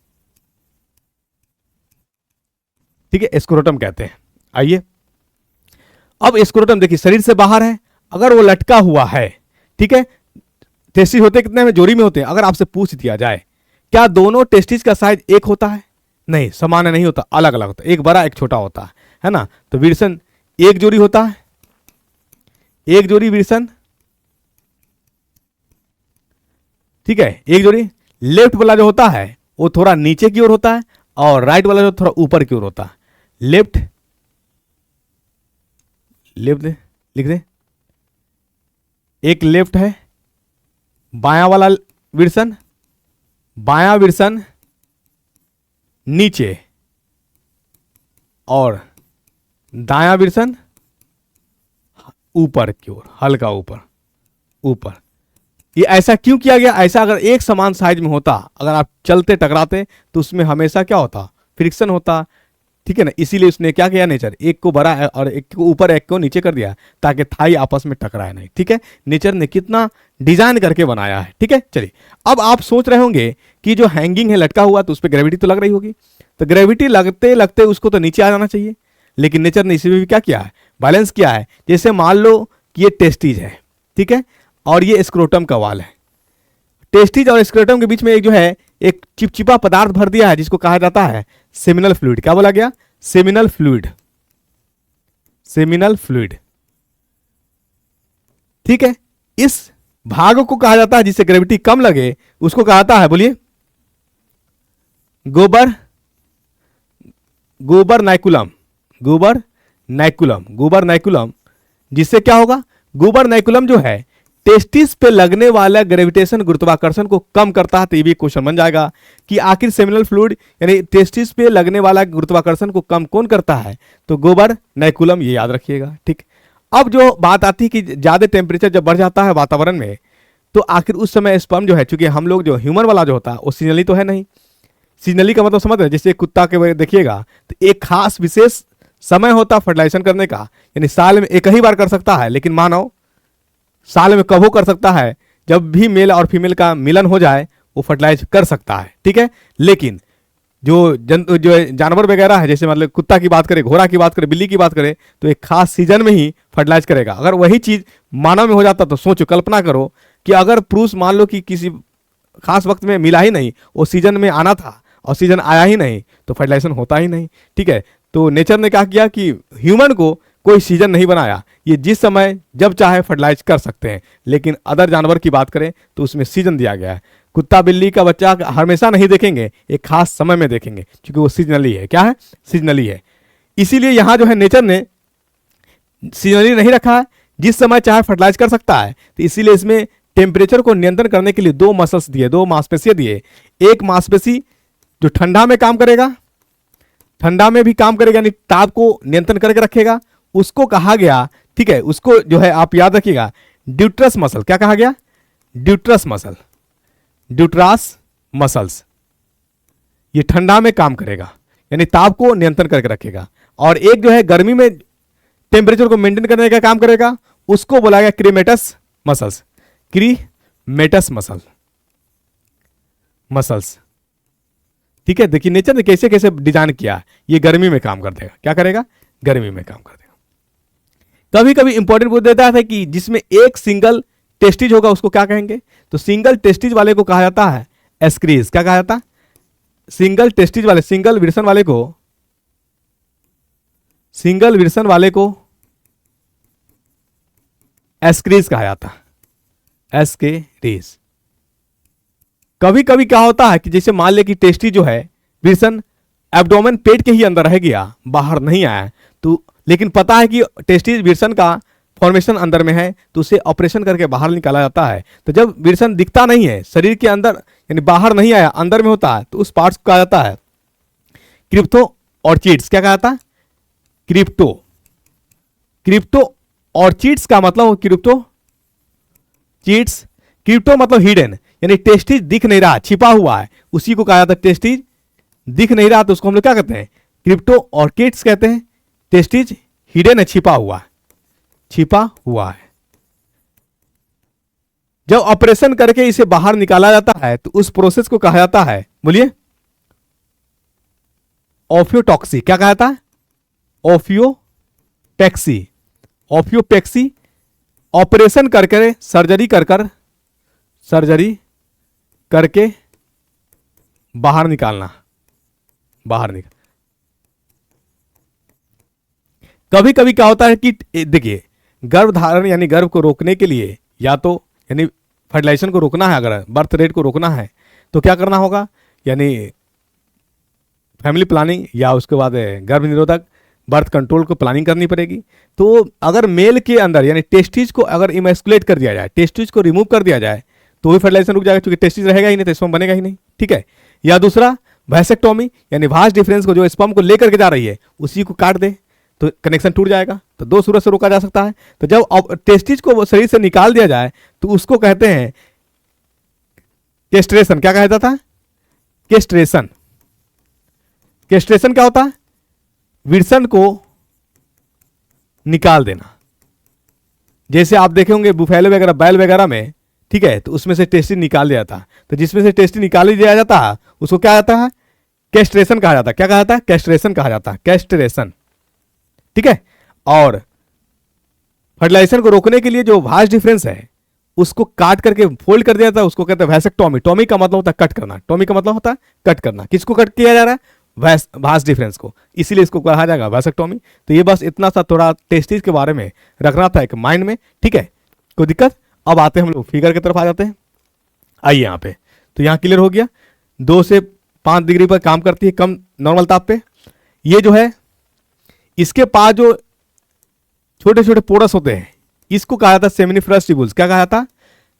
ठीक है, स्क्रोटम कहते हैं। आइए, अब स्क्रोटम देखिए शरीर से बाहर है, अगर वो लटका हुआ है, ठीक है, टेस्टिस होते कितने में? जोड़ी में होते हैं। अगर आपसे पूछ दिया जाए क्या दोनों टेस्टिस का साइज एक होता है? नहीं, समान नहीं होता, अलग अलग होता है, एक बड़ा एक छोटा होता है ना। तो विल्सन एक जोड़ी होता है, एक जोड़ी विल्सन, ठीक है, एक जोड़ी। लेफ्ट वाला जो होता है वो थोड़ा नीचे की ओर होता है और राइट वाला जो थोड़ा ऊपर की ओर होता है। लेफ्ट, लेफ्ट लिख दे, एक लेफ्ट है, बायां वाला विल्सन, बायां विल्सन नीचे और दायां विल्सन ऊपर की ओर, हल्का ऊपर ऊपर। ये ऐसा क्यों किया गया? ऐसा अगर एक समान साइज में होता, अगर आप चलते टकराते तो उसमें हमेशा क्या होता? फ्रिक्शन होता, ठीक है ना। इसीलिए उसने क्या किया नेचर, एक को बड़ा और एक को ऊपर एक को नीचे कर दिया ताकि थाई आपस में टकराए नहीं। ठीक है, नेचर ने कितना डिजाइन करके बनाया है। ठीक है, चलिए अब आप सोच रहे होंगे कि जो हैंगिंग है, लटका हुआ, तो उस पर ग्रेविटी तो लग रही होगी, तो ग्रेविटी लगते लगते उसको तो नीचे आ जाना चाहिए। लेकिन नेचर ने इसी में भी क्या किया है? बैलेंस किया है। जैसे मान लो कि ये टेस्टिज है, ठीक है, और ये स्क्रोटम का वाल है। टेस्टिज और स्क्रोटम के बीच में एक जो है एक चिपचिपा पदार्थ भर दिया है जिसको कहा जाता है सेमिनल फ्लूइड। क्या बोला गया? Seminal fluid, seminal fluid. ठीक है, इस भाग को कहा जाता है जिससे ग्रेविटी कम लगे, उसको कहा जाता है, बोलिए, गोबर, गोबर नाइकुलम, गोबर नाइकुलम, गोबर नाइकुलम। जिससे क्या होगा? गोबर नाइकुलम जो है टेस्टिस पे लगने वाला ग्रेविटेशन, गुरुत्वाकर्षण को कम करता है। तो ये भी क्वेश्चन बन जाएगा कि आखिर सेमिनल फ्लूइड यानी टेस्टिस पे लगने वाला गुरुत्वाकर्षण को कम कौन करता है? तो गोबर नाइकुलम, ये याद रखिएगा। ठीक, अब जो बात आती है कि ज्यादा टेम्परेचर जब बढ़ जाता है वातावरण में, तो आखिर उस समय स्पर्म जो है, चूंकि हम लोग जो ह्यूमन वाला जो होता है वो सीजनली तो है नहीं। सीजनली का मतलब समझ रहे हैं? जैसे कुत्ता के देखिएगा तो एक खास विशेष समय होता फर्टिलाइजेशन करने का, यानी साल में एक ही बार कर सकता है। लेकिन मानव साल में कब कर सकता है? जब भी मेल और फीमेल का मिलन हो जाए वो फर्टिलाइज कर सकता है। ठीक है, लेकिन जो जानवर वगैरह है, जैसे मतलब कुत्ता की बात करें, घोड़ा की बात करें, बिल्ली की बात करें, तो एक खास सीजन में ही फर्टिलाइज करेगा। अगर वही चीज मानव में हो जाता तो सोचो, कल्पना करो कि अगर पुरुष मान लो कि किसी खास वक्त में मिला ही नहीं, वो सीजन में आना था और सीजन आया ही नहीं, तो फर्टिलाइजेशन होता ही नहीं। ठीक है, तो नेचर ने क्या किया कि ह्यूमन को कोई सीजन नहीं बनाया, ये जिस समय जब चाहे फर्टिलाइज कर सकते हैं। लेकिन अदर जानवर की बात करें तो उसमें सीजन दिया गया है। कुत्ता बिल्ली का बच्चा हमेशा नहीं देखेंगे, एक खास समय में देखेंगे, क्योंकि वो सीजनली है। क्या है? सीजनली है। इसीलिए यहां जो है नेचर ने सीजनली नहीं रखा है, जिस समय चाहे फर्टिलाइज कर सकता है। तो इसीलिए इसमें टेम्परेचर को नियंत्रण करने के लिए दो मसल्स दिए, दो मांसपेशियां दिए। एक मांसपेशी जो ठंडा में काम करेगा, ठंडा में भी काम करेगा, यानी ताप को नियंत्रण करके रखेगा, उसको कहा गया, ठीक है, उसको जो है आप याद रखिएगा, ड्यूट्रस मसल। क्या कहा गया? ड्यूट्रस मसल, ड्यूट्रास मसल्स। ये ठंडा में काम करेगा, यानी ताप को नियंत्रण करके रखेगा। और एक जो है गर्मी में टेम्परेचर को मेंटेन करने का काम करेगा, उसको बोला गया क्रीमेटस मसल्स, क्रीमेटस मसल, मसल्स। ठीक है, देखिए नेचर ने कैसे कैसे डिजाइन किया। ये गर्मी में काम कर देगा। क्या करेगा? गर्मी में काम कर देगा। कभी कभी इंपॉर्टेंट पूछ देता है कि जिसमें एक सिंगल टेस्टिज होगा उसको क्या कहेंगे? तो सिंगल टेस्टिज वाले को कहा जाता है एस्क्रीज। क्या कहा जाता है? सिंगल टेस्टिज वाले, सिंगल विल्सन वाले को, सिंगल विल्सन वाले को एस्क्रीज कहा जाता है, एस्क्रीज। कभी कभी क्या होता है कि जैसे मान ले कि टेस्टी जो है विल्सन एब्डोमेन, पेट के ही अंदर रह गया, बाहर नहीं आया, तो लेकिन पता है कि टेस्टी विल्सन का फॉर्मेशन अंदर में है, तो उसे ऑपरेशन करके बाहर निकाला जाता है। तो जब विल्सन दिखता नहीं है, शरीर के अंदर यानी बाहर नहीं आया, अंदर में होता है, तो उस पार्ट्स को कहा जाता है क्रिप्टो ऑर्चिड्स। क्या कहा जाता है? क्रिप्टो, क्रिप्टो ऑर्चिड्स का मतलब क्रिप्टो चीट्स। क्रिप्टो मतलब हिडन, यानी टेस्टिज दिख नहीं रहा, छिपा हुआ है, उसी को कहा जाता है टेस्टिज दिख नहीं रहा, तो उसको हम लोग क्या कहते हैं? क्रिप्टो ऑर्किड्स कहते हैं। टेस्टिज हिडन है, छिपा हुआ है, छिपा हुआ है। जब ऑपरेशन करके इसे बाहर निकाला जाता है तो उस प्रोसेस को कहा जाता है, बोलिए, ओफियोटॉक्सी। क्या कहा जाता है? ओफियोटैक्सी। ओफियोपेक्सी ऑपरेशन करके, सर्जरी करके बाहर निकालना, बाहर निकाल। कभी कभी क्या होता है कि देखिए, गर्भधारण यानी गर्भ को रोकने के लिए, या तो यानी फर्टिलाइजेशन को रोकना है, अगर बर्थ रेट को रोकना है तो क्या करना होगा, यानी फैमिली प्लानिंग या उसके बाद गर्भ निरोधक बर्थ कंट्रोल को प्लानिंग करनी पड़ेगी। तो अगर मेल के अंदर यानी टेस्टिज को अगर इमेस्कुलेट कर दिया जाए, टेस्टिज को रिमूव कर दिया जाए, तो भी फर्टिलाइजेशन रुक जाएगा, क्योंकि टेस्टिज रहेगा ही नहीं तो स्पर्म बनेगा ही नहीं, ठीक है। या दूसरा वैसेक्टोमी, यानी वास डिफरेंस को जो स्पर्म को लेकर के जा रही है उसी को काट दे तो कनेक्शन टूट जाएगा। तो दो सूरत से रोका जा सकता है। तो जब टेस्टिज को शरीर से निकाल दिया जाए तो उसको कहते हैं केस्ट्रेशन। क्या कहा जाता है? केस्ट्रेशन। केस्ट्रेशन क्या होता है? विरसन को निकाल देना। जैसे आप देखे होंगे बुफेलो वगैरह, बैल वगैरह में, ठीक है, तो उसमें से टेस्टिज निकाल दिया जाता है। तो जिसमें से टेस्टिज निकाल दिया जाता है उसको क्या जाता है? कैस्ट्रेशन कहा जाता है। क्या कहा जाता है? कैस्ट्रेशन कहा जाता है, कैस्ट्रेशन, ठीक है। और फर्टिलाइजेशन को रोकने के लिए जो वास डिफरेंस है उसको काट करके फोल्ड कर दिया जाता है, उसको कहते हैं वैसेक्टोमी। टॉमी का मतलब होता है कट करना, टॉमी का मतलब होता है कट करना। किसको कट किया जा रहा है? वास डिफरेंस को, इसीलिए इसको कहा जाएगा वैसेक्टोमी। तो ये बस इतना सा थोड़ा टेस्टिज के बारे में रखना था एक माइंड में, ठीक है। कोई दिक्कत? अब आते हैं हम लोग फिगर की तरफ आ जाते हैं। आइए यहाँ पे, तो यहाँ क्लियर हो गया। 2 से 5 डिग्री पर काम करती है, कम नॉर्मल ताप पे। ये जो है इसके पास जो छोटे छोटे पोरस होते हैं इसको कहा जाता है सेमिनिफेरस ट्यूब्यूल्स। क्या कहा जाता?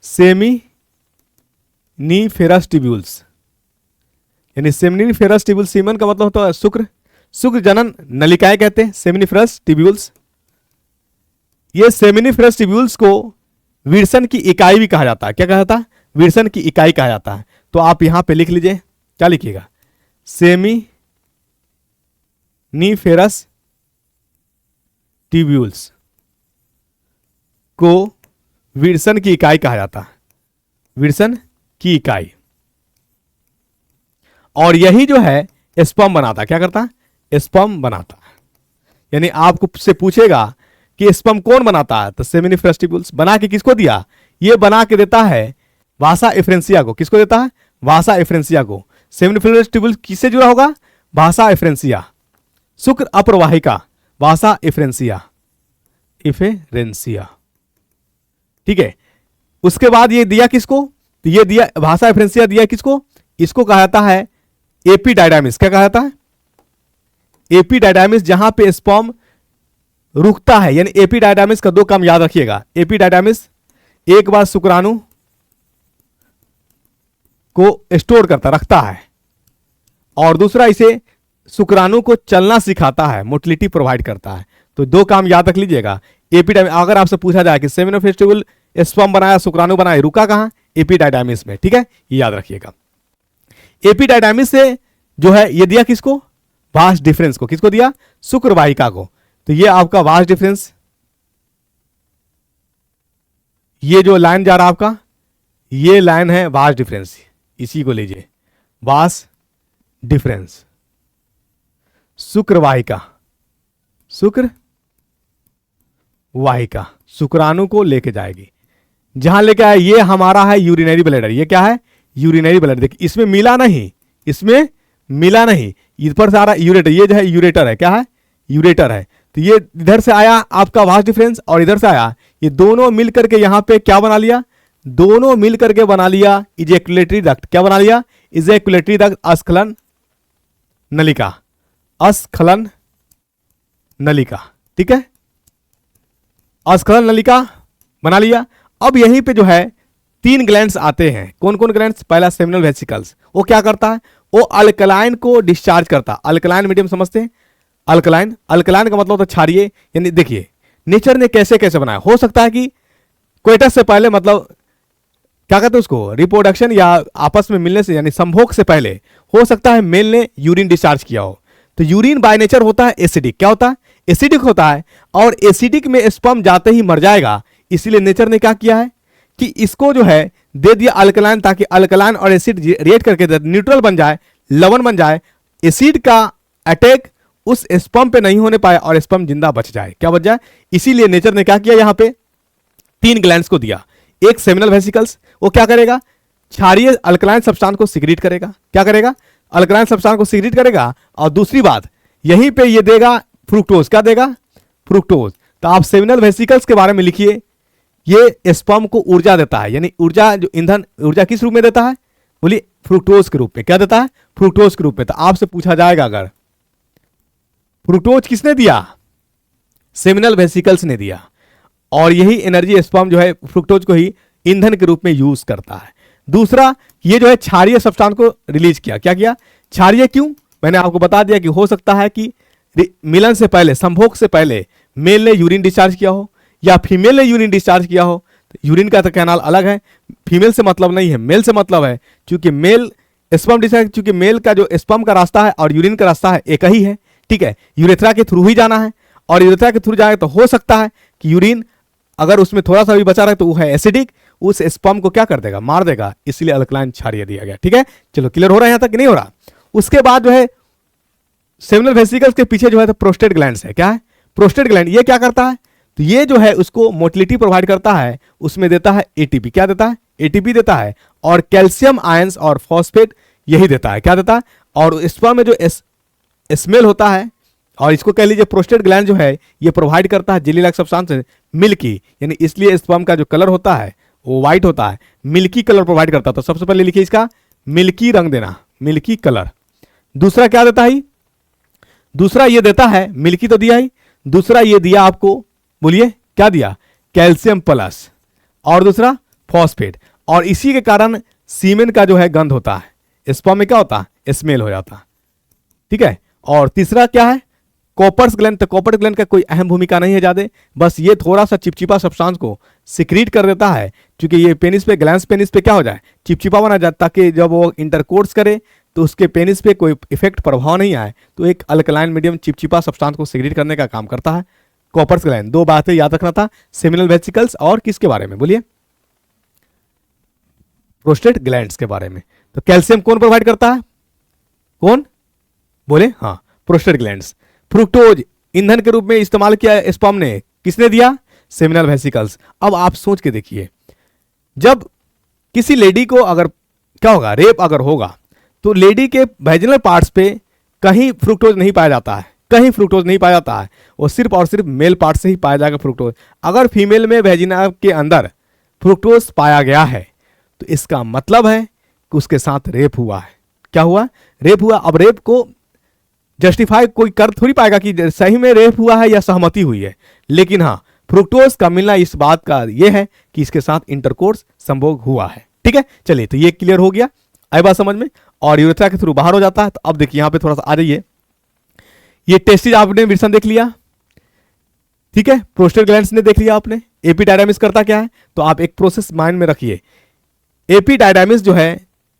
Seminiferous tubules. यानी सेमिनिफेरस ट्यूब्यूल, सीमन का मतलब होता है शुक्र, शुक्र जनन नलिकाएं कहते हैं सेमिनिफेरस ट्यूब्यूल्स। ये सेमिनिफेरस ट्यूब्यूल्स को विरसन की इकाई भी कहा जाता है। क्या कहा जाता है? विरसन की इकाई कहा जाता है। तो आप यहां पे लिख लीजिए, क्या लिखिएगा? सेमिनिफेरस ट्यूब्यूल्स को विरसन की इकाई कहा जाता है, विरसन की इकाई। और यही जो है स्पर्म बनाता है। क्या करता है? स्पर्म बनाता है। यानी आपको से पूछेगा कि स्पर्म कौन बनाता है, तो सेमिनिफेरस ट्यूब्यूल्स। बना के किसको दिया? ये बना के देता है वासा एफ्रेंसिया को। किसको देता है? वासा एफ्रेंसिया को। सेमिनिफेरस ट्यूब्यूल किससे जुड़ा होगा? वासा एफ्रेंसिया, शुक्र अप्रवाहिका, वासा एफ्रेंसिया, इफेरेंसिया, ठीक है। उसके बाद ये दिया किसको? तो ये दिया वासा एफ्रेंसिया, दिया किसको? इसको कहा जाता है एपिडाइडामिस। क्या कहा जाता है? एपिडाइडामिस, जहां पे स्पर्म रुकता है। यानी एपिडाइडामिस का 2 काम याद रखिएगा। एपिडाइडामिस एक बार शुक्राणु को स्टोर करता, रखता है, और दूसरा इसे शुक्राणु को चलना सिखाता है, मोटिलिटी प्रोवाइड करता है। तो 2 काम याद रख लीजिएगा। एपिडाइमिस, अगर आपसे पूछा जाए कि सेमिनिफेरस ट्यूब्यूल स्पर्म बनाया, शुक्राणु बनाया, रुका कहां? एपिडाइडामिस में, ठीक है, ये याद रखिएगा। एपिडाइडामिस से जो है ये दिया किसको? वास डिफरेंस को। किसको दिया? शुक्र वाहिका को। तो ये आपका वास डिफरेंस, ये जो लाइन जा रहा है आपका, ये लाइन है वास डिफरेंस, इसी को लीजिए, वास डिफरेंस। शुक्र वाहिका, शुक्र वाहिका शुक्राणु को लेके जाएगी, जहां लेके आए। ये हमारा है यूरिनरी ब्लैडर। ये क्या है? Urinary bladder. देखिए इसमें मिला नहीं, इसमें मिला नहीं, इधर से आ रहा है यूरेटर। ये जो है यूरेटर है। क्या है? यूरेटर है। तो ये इधर से आया आपका वास डिफरेंस और इधर से आया, ये दोनों मिल करके यहां पे क्या बना लिया? दोनों मिल करके बना लिया इजैकुलेटरी डक्ट। क्या बना लिया? इजैकुलेटरी डक्ट, अस्खलन नलिका, अस्खलन नलिका, ठीक है, अस्खलन नलिका बना लिया। अब यहीं पे जो है 3 ग्लैंड्स आते हैं। कौन कौन ग्लैंड्स? पहला सेमिनल वेसिकल्स, वो क्या करता है? वो अल्कलाइन को डिस्चार्ज करता है। अल्कलाइन मीडियम समझते हैं? अल्कलाइन, अल्कलाइन का मतलब होता है क्षारीय। यानी देखिए नेचर ने कैसे कैसे बनाया। हो सकता है कि कोइटस से पहले, मतलब क्या कहते हैं उसको, रिप्रोडक्शन या आपस में मिलने से, यानी संभोग से पहले हो सकता है मेल ने यूरिन डिस्चार्ज किया हो। तो यूरिन बाय नेचर होता है एसिडिक। क्या होता है? एसिडिक होता है। और एसिडिक में स्पर्म जाते ही मर जाएगा, इसीलिए नेचर ने क्या किया है? कि इसको जो है दे दिया अल्कलाइन, ताकि अल्कलाइन और एसिड रिएक्ट करके न्यूट्रल बन जाए, लवण बन जाए, एसिड का अटैक उस स्पर्म पे नहीं होने पाए और स्पर्म जिंदा बच जाए। क्या बच जाए? इसीलिए नेचर ने क्या किया, यहां पे 3 ग्लैंड्स को दिया। एक सेमिनल वेसिकल्स, वो क्या करेगा, क्षारीय अल्कलाइन सब्सटेंस को सिक्रीट करेगा। क्या करेगा? अल्कलाइन सब्सटेंस को सिक्रीट करेगा। और दूसरी बात, यहीं पे ये देगा फ्रुक्टोज। क्या देगा? फ्रुक्टोज। तो आप सेमिनल वेसिकल्स के बारे में लिखिए, ये स्पर्म को ऊर्जा देता है, यानी ऊर्जा, जो ईंधन, ऊर्जा किस रूप में देता है? बोलिए, फ्रुक्टोज के रूप में। क्या देता है? फ्रुक्टोज के रूप में। तो आपसे पूछा जाएगा, अगर फ्रुक्टोज किसने दिया? सेमिनल वेसिकल्स ने दिया। और यही एनर्जी स्पर्म जो है फ्रुक्टोज को ही ईंधन के रूप में यूज करता है। दूसरा, ये जो है क्षारीय सब्सटेंस को रिलीज किया। क्या किया? क्षारीय। क्यों? मैंने आपको बता दिया कि हो सकता है कि मिलन से पहले, संभोग से पहले मेल ने यूरिन डिस्चार्ज किया हो या फीमेल ने यूरिन डिस्चार्ज किया हो। तो यूरिन का तो कैनाल अलग है, फीमेल से मतलब नहीं है, मेल से मतलब है। क्योंकि मेल स्पर्म डिस्चार्ज, क्योंकि मेल का जो स्पर्म का रास्ता है और यूरिन का रास्ता है एक ही है, ठीक है, यूरेथ्रा के थ्रू ही जाना है। और यूरेथ्रा के थ्रू जाए तो हो सकता है कि यूरिन अगर उसमें थोड़ा सा भी बचा रहे तो वो है एसिडिक, उस स्पर्म को क्या कर देगा? मार देगा। इसलिए अल्कलाइन क्षारीय दिया गया। ठीक है, चलो क्लियर हो रहा है यहां तक कि नहीं हो रहा? उसके बाद जो है सेमिनल वेसिकल्स के पीछे जो है तो प्रोस्टेट ग्लैंड्स है। क्या है? Prostate gland. ये क्या करता है? तो ये जो है उसको मोटिलिटी प्रोवाइड करता है, उसमें देता है एटीपी। क्या देता है? एटीपी देता है। और कैल्शियम आयंस और फॉस्फेट यही देता है। क्या देता है? और स्पर्म में जो स्मेल होता है, और इसको कह लीजिए प्रोस्टेट ग्लैंड जो है ये प्रोवाइड करता है जेली लाइक सब्सटेंस, मिल्की, यानी इसलिए स्पर्म का जो कलर होता है वो व्हाइट होता है, मिल्की कलर प्रोवाइड करता है। तो सबसे पहले लिखिए इसका मिल्की रंग देना, मिल्की कलर। दूसरा क्या देता है? दूसरा ये देता है, मिल्की तो दिया ही, दूसरा ये दिया आपको, बोलिए क्या दिया? कैल्शियम प्लस, और दूसरा फॉस्फेट। और इसी के कारण सीमेन का जो है गंध होता है, स्पर्म में क्या होता है? स्मेल हो जाता है। ठीक है। और तीसरा क्या है? Cowper's gland. तो कॉपर ग्लैंड का कोई अहम भूमिका नहीं है ज्यादा, बस ये थोड़ा सा चिपचिपा सब्सटेंस को सिक्रीट कर देता है, क्योंकि ये पेनिस पे, ग्लैंस पेनिस पे क्या हो जाए? चिपचिपा बना जाए, ताकि जब वो इंटरकोर्स करे तो उसके पेनिस पे कोई इफेक्ट, प्रभाव नहीं आए। तो एक अल्कलाइन मीडियम चिपचिपा सब्सटेंस को सिक्रीट करने का काम करता है कॉपर्स ग्लैंड। 2 बातें याद रखना था, सेमिनल वेसिकल्स और किसके बारे में? बोलिए, प्रोस्टेट ग्लैंड्स के बारे में। तो कैल्शियम कौन प्रोवाइड करता है? कौन? बोले, हाँ, प्रोस्टेट ग्लैंड्स। फ्रुक्टोज ईंधन के रूप में इस्तेमाल किया स्पर्म ने, किसने दिया? Seminal vesicles. अब आप सोच के देखिए, जब किसी लेडी को अगर क्या होगा, रेप अगर होगा, तो लेडी के वेजिनल पार्ट्स पे कहीं फ्रुक्टोज नहीं पाया जाता है, कहीं फ्रुक्टोज नहीं पाया जाता है, वो सिर्फ और सिर्फ मेल पार्ट से ही पाया जाएगा फ्रुक्टोज। अगर फीमेल में वेजिना के अंदर फ्रुक्टोज पाया गया है तो इसका मतलब है कि उसके साथ रेप हुआ है। क्या हुआ? रेप हुआ। अब रेप को जस्टिफाई कोई कर थोड़ी पाएगा कि सही में रेप हुआ है या सहमति हुई है, लेकिन हाँ, फ्रुक्टोज का मिलना इस बात का यह है कि इसके साथ इंटरकोर्स, संभोग हुआ है। ठीक है, चलिए, तो ये क्लियर हो गया, आई बात समझ में। और यूरेथ्रा के थ्रू बाहर हो जाता है। तो अब देखिए यहां पे थोड़ा सा आ जाइए, ये टेस्टिज आपने विल्सन देख लिया, ठीक है, प्रोस्टेट ग्लैंड्स ने देख लिया आपने। एपिडायडाइमिस करता क्या है? तो आप एक प्रोसेस माइंड में रखिए, एपिडायडाइमिस जो है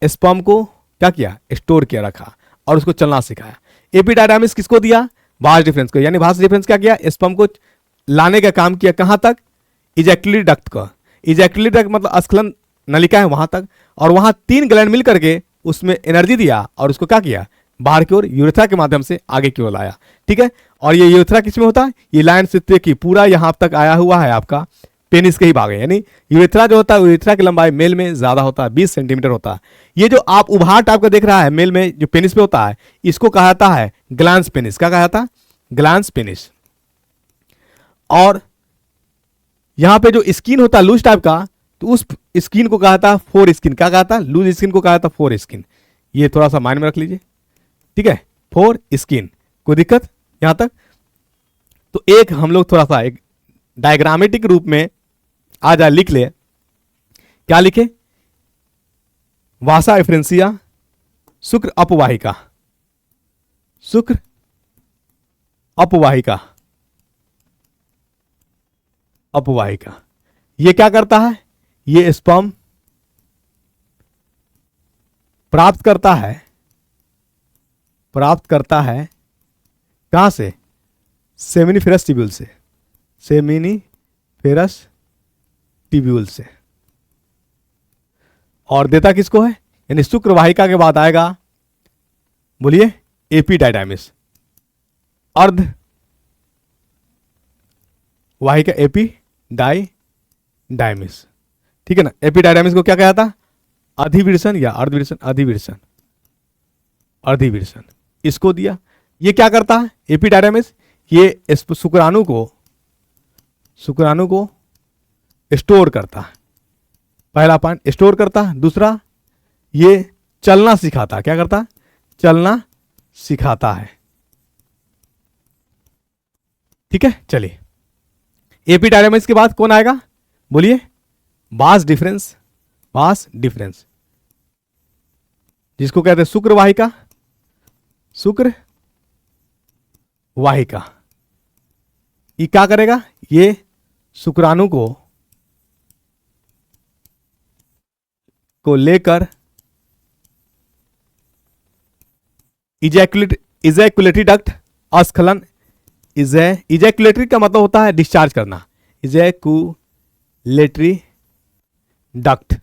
स्पर्म को क्या किया? स्टोर किया, रखा और उसको चलना सिखाया। एपिडायडाइमिस किसको दिया? भास डिफरेंस को। यानी भास डिफरेंस क्या किया? स्पर्म को लाने का काम किया, कहां तक? इजैक्युलेटरी डक्ट का। इजैक्युलेटरी डक्ट मतलब स्खलन नलिका है, वहां तक। और वहां 3 ग्लैंड मिल करके उसमें एनर्जी दिया और उसको क्या किया? बाहर की ओर यूरेथ्रा के माध्यम से आगे की ओर लाया। ठीक है। और ये यूरेथ्रा किसमें होता है? ये लाइन से की पूरा यहां तक आया हुआ है आपका पेनिस के ही भाग है। यानी यूरेथ्रा जो होता है, यूरेथ्रा की लंबाई मेल में ज्यादा होता है, 20 सेंटीमीटर होता है। ये जो आप उभार टाइप का देख रहा है मेल में, जो पेनिस पे होता है, इसको कहा जाता है ग्लांस पेनिस। क्या कहा जाता है? Glans penis. और यहां पे जो स्किन होता है लूज टाइप का, तो उस स्किन को कहा था फोर स्किन। क्या कहा था? लूज स्किन को कहा था फोर स्किन। ये थोड़ा सा माइंड में रख लीजिए, ठीक है, फोर स्किन। कोई दिक्कत यहां तक? तो एक हम लोग थोड़ा सा एक डायग्रामेटिक रूप में आ जाए, लिख ले। क्या लिखे? वासा एफ्रेंसिया, शुक्र अपवाहिका, शुक्र अपवाहिका, अपवाहिका। ये क्या करता है? ये स्पर्म प्राप्त करता है कहां से? सेमिनिफेरस ट्यूब्यूल से, सेमिनिफेरस ट्यूब्यूल से। और देता किसको है, यानी शुक्र वाहिका के बाद आएगा, बोलिए, एपिडाइडाइमिस। अर्ध वाहिका एपिडाइडाइमिस, ठीक है ना। एपिडाइडाइमिस को क्या कहा था, अधिविर्षण या अर्धविर्षण, अधिविर्षण, अर्धिविर्षण, इसको दिया। ये क्या करता है एपिडाइडाइमिस, ये शुक्राणु को स्टोर करता है, पहला पॉइंट स्टोर करता है। दूसरा, ये चलना सिखाता है, क्या करता है, चलना सिखाता है, ठीक है। चलिए, एपिडाइडाइमिस के बाद कौन आएगा, बोलिए, वास डिफरेंस, वास डिफरेंस, जिसको कहते हैं शुक्र वाहिका, शुक्र वाहिका। ये क्या करेगा, ये शुक्राणु को लेकर इजैकुलेटरी डक्ट अस्खलन, इजैकुलेटरी का मतलब होता है डिस्चार्ज करना, इजैकुलेटरी डक्ट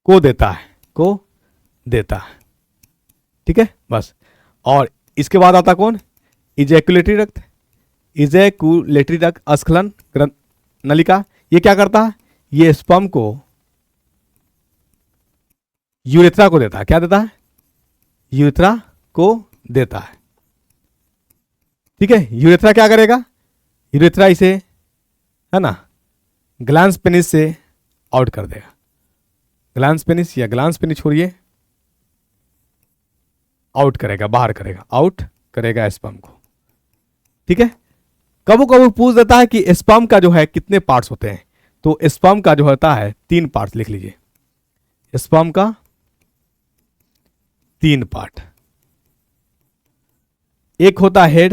को देता है, ठीक है बस। और इसके बाद आता कौन, इजैकुलेटरी डक्ट अस्खलन नलिका। ये क्या करता है, ये स्पर्म को यूरेथ्रा को देता है, क्या देता है, यूरेथ्रा को देता है, ठीक है। यूरेथ्रा क्या करेगा, यूरेथ्रा इसे, है ना, ग्लैंस पेनिस से आउट कर देगा, ग्लैंस पेनिस या ग्लैंस पेनिस छोड़िए, आउट करेगा, बाहर करेगा, आउट करेगा स्पर्म को, ठीक है। कबू कबू पूछ देता है कि स्पर्म का जो है कितने पार्ट्स होते हैं, तो स्पर्म का जो होता है 3 पार्ट्स, लिख लीजिए, स्पर्म का 3 पार्ट। एक होता है